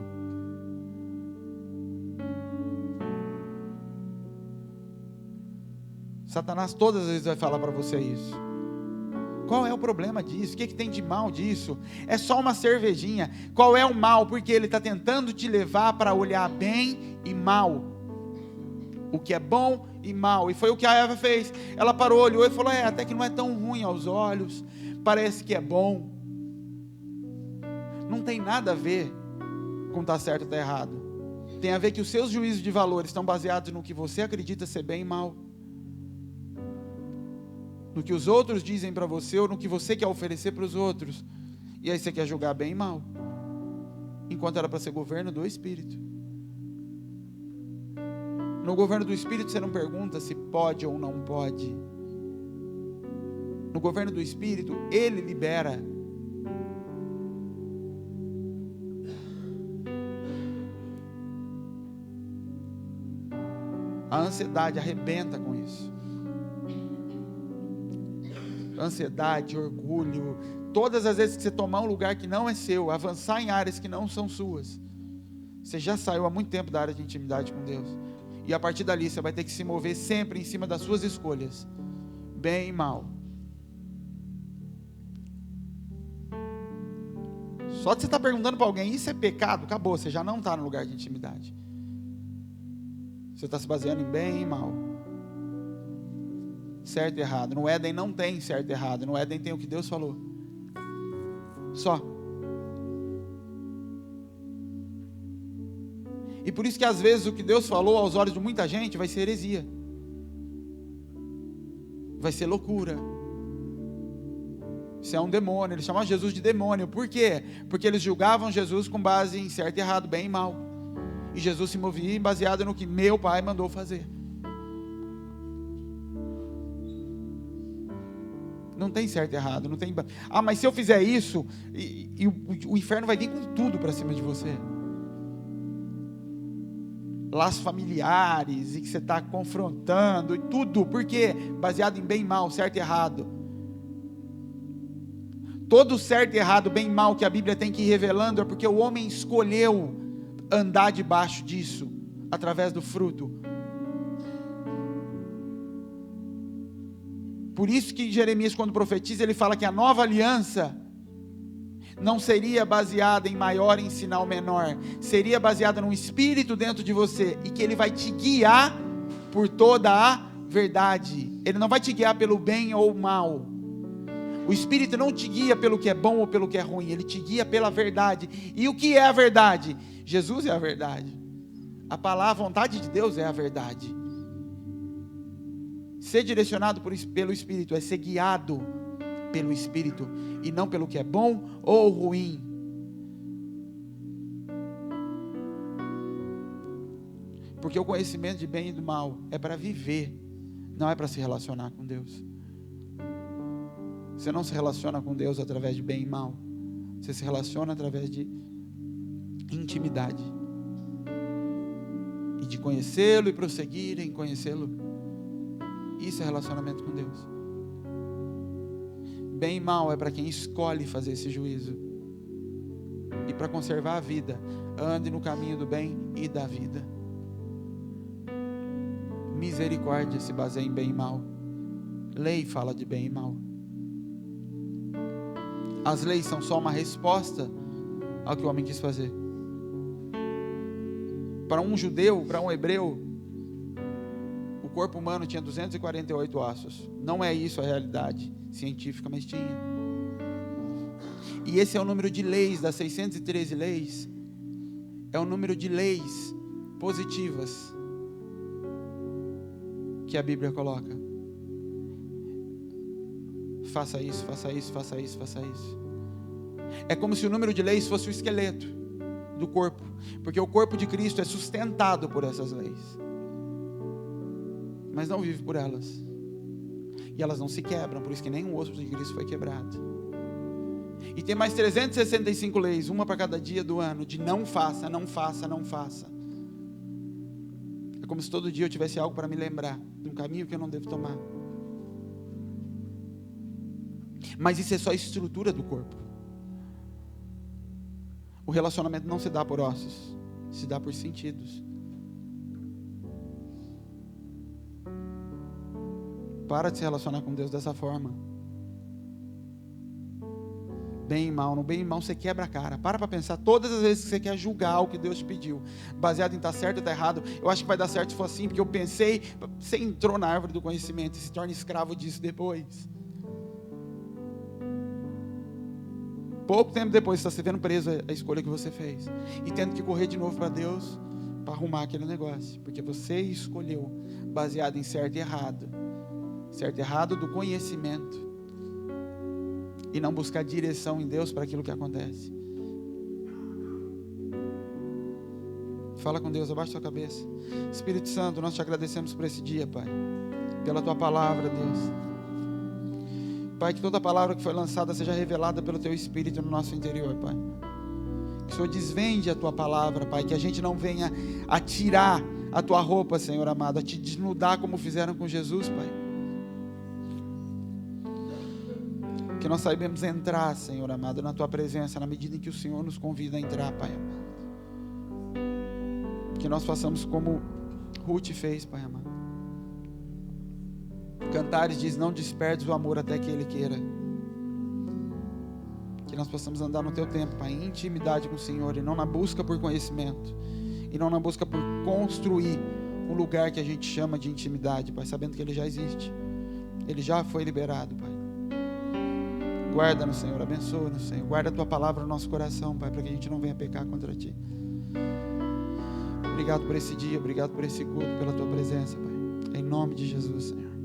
Satanás todas as vezes vai falar para você isso. Qual é o problema disso? O que tem de mal disso? É só uma cervejinha. Qual é o mal? Porque ele está tentando te levar para olhar bem e mal. O que é bom e mal. E foi o que a Eva fez. Ela parou, olhou e falou, até que não é tão ruim aos olhos. Parece que é bom. Não tem nada a ver com estar certo ou estar errado. Tem a ver que os seus juízos de valores estão baseados no que você acredita ser bem e mal. No que os outros dizem para você, ou no que você quer oferecer para os outros. E aí você quer julgar bem e mal. Enquanto era para ser governo do Espírito. No governo do Espírito você não pergunta se pode ou não pode. No governo do Espírito, Ele libera. A ansiedade arrebenta com isso. Ansiedade, orgulho, todas as vezes que você tomar um lugar que não é seu, avançar em áreas que não são suas, você já saiu há muito tempo da área de intimidade com Deus, e a partir dali você vai ter que se mover sempre em cima das suas escolhas, bem e mal. Só de você estar perguntando para alguém, isso é pecado? Acabou, você já não está no lugar de intimidade, você está se baseando em bem e mal. Certo e errado. No Éden não tem certo e errado. No Éden tem o que Deus falou. Só. E por isso que às vezes o que Deus falou aos olhos de muita gente vai ser heresia. Vai ser loucura. Isso é um demônio. Eles chamam Jesus de demônio. Por quê? Porque eles julgavam Jesus com base em certo e errado, bem e mal. E Jesus se movia baseado no que meu pai mandou fazer. Não tem certo e errado, não tem. Mas se eu fizer isso, o inferno vai vir com tudo para cima de você. Laços familiares, e que você está confrontando, e tudo, por quê? Baseado em bem e mal, certo e errado. Todo certo e errado, bem e mal que a Bíblia tem que ir revelando, é porque o homem escolheu andar debaixo disso, através do fruto. Por isso que Jeremias, quando profetiza, ele fala que a nova aliança não seria baseada em maior ensinar o menor, seria baseada num espírito dentro de você, e que ele vai te guiar por toda a verdade. Ele não vai te guiar pelo bem ou o mal. O Espírito não te guia pelo que é bom ou pelo que é ruim, ele te guia pela verdade. E o que é a verdade? Jesus é a verdade. A palavra, a vontade de Deus é a verdade. Ser direcionado pelo Espírito é ser guiado pelo Espírito e não pelo que é bom ou ruim. Porque o conhecimento de bem e do mal é para viver, não é para se relacionar com Deus. Você não se relaciona com Deus através de bem e mal. Você se relaciona através de intimidade. E de conhecê-lo e prosseguir em conhecê-lo. Isso é relacionamento com Deus. Bem e mal é para quem escolhe fazer esse juízo. E para conservar a vida, ande no caminho do bem e da vida. Misericórdia se baseia em bem e mal. Lei fala de bem e mal. As leis são só uma resposta ao que o homem quis fazer. Para um judeu, para um hebreu, o corpo humano tinha 248 ossos. Não é isso a realidade científica, mas tinha. E esse é o número de leis, das 613 leis, é o número de leis positivas que a Bíblia coloca. Faça isso, faça isso, faça isso, faça isso. É como se o número de leis fosse o esqueleto do corpo, porque o corpo de Cristo é sustentado por essas leis, mas não vive por elas, e elas não se quebram, por isso que nenhum osso de Cristo foi quebrado. E tem mais 365 leis, uma para cada dia do ano, de não faça, não faça, não faça. É como se todo dia eu tivesse algo para me lembrar de um caminho que eu não devo tomar. Mas isso é só a estrutura do corpo. O relacionamento não se dá por ossos, se dá por sentidos. Para de se relacionar com Deus dessa forma. Bem e mal, no bem e mal você quebra a cara. Para pensar todas as vezes que você quer julgar o que Deus te pediu, baseado em estar certo ou estar errado. Eu acho que vai dar certo se for assim, porque eu pensei. Você entrou na árvore do conhecimento e se torna escravo disso depois. Pouco tempo depois você está se vendo preso à escolha que você fez e tendo que correr de novo para Deus para arrumar aquele negócio, porque você escolheu baseado em certo e errado do conhecimento, e não buscar direção em Deus para aquilo que acontece. Fala com Deus, abaixa sua cabeça. Espírito Santo, nós te agradecemos por esse dia, Pai, pela tua palavra, Deus. Pai, que toda palavra que foi lançada seja revelada pelo teu Espírito no nosso interior, Pai. Que o Senhor desvende a tua palavra, Pai, que a gente não venha a tirar a tua roupa, Senhor amado, a te desnudar como fizeram com Jesus, Pai. Que nós saibamos entrar, Senhor amado, na tua presença, na medida em que o Senhor nos convida a entrar, Pai amado. Que nós façamos como Ruth fez, Pai amado. Cantares diz: não desperdes o amor até que Ele queira. Que nós possamos andar no teu tempo, Pai, em intimidade com o Senhor, e não na busca por conhecimento, e não na busca por construir um lugar que a gente chama de intimidade, Pai, sabendo que Ele já existe, Ele já foi liberado, Pai. Guarda-nos, Senhor, abençoa-nos, Senhor, guarda a tua palavra no nosso coração, Pai, para que a gente não venha pecar contra Ti. Obrigado por esse dia, obrigado por esse culto, pela tua presença, Pai, em nome de Jesus, Senhor.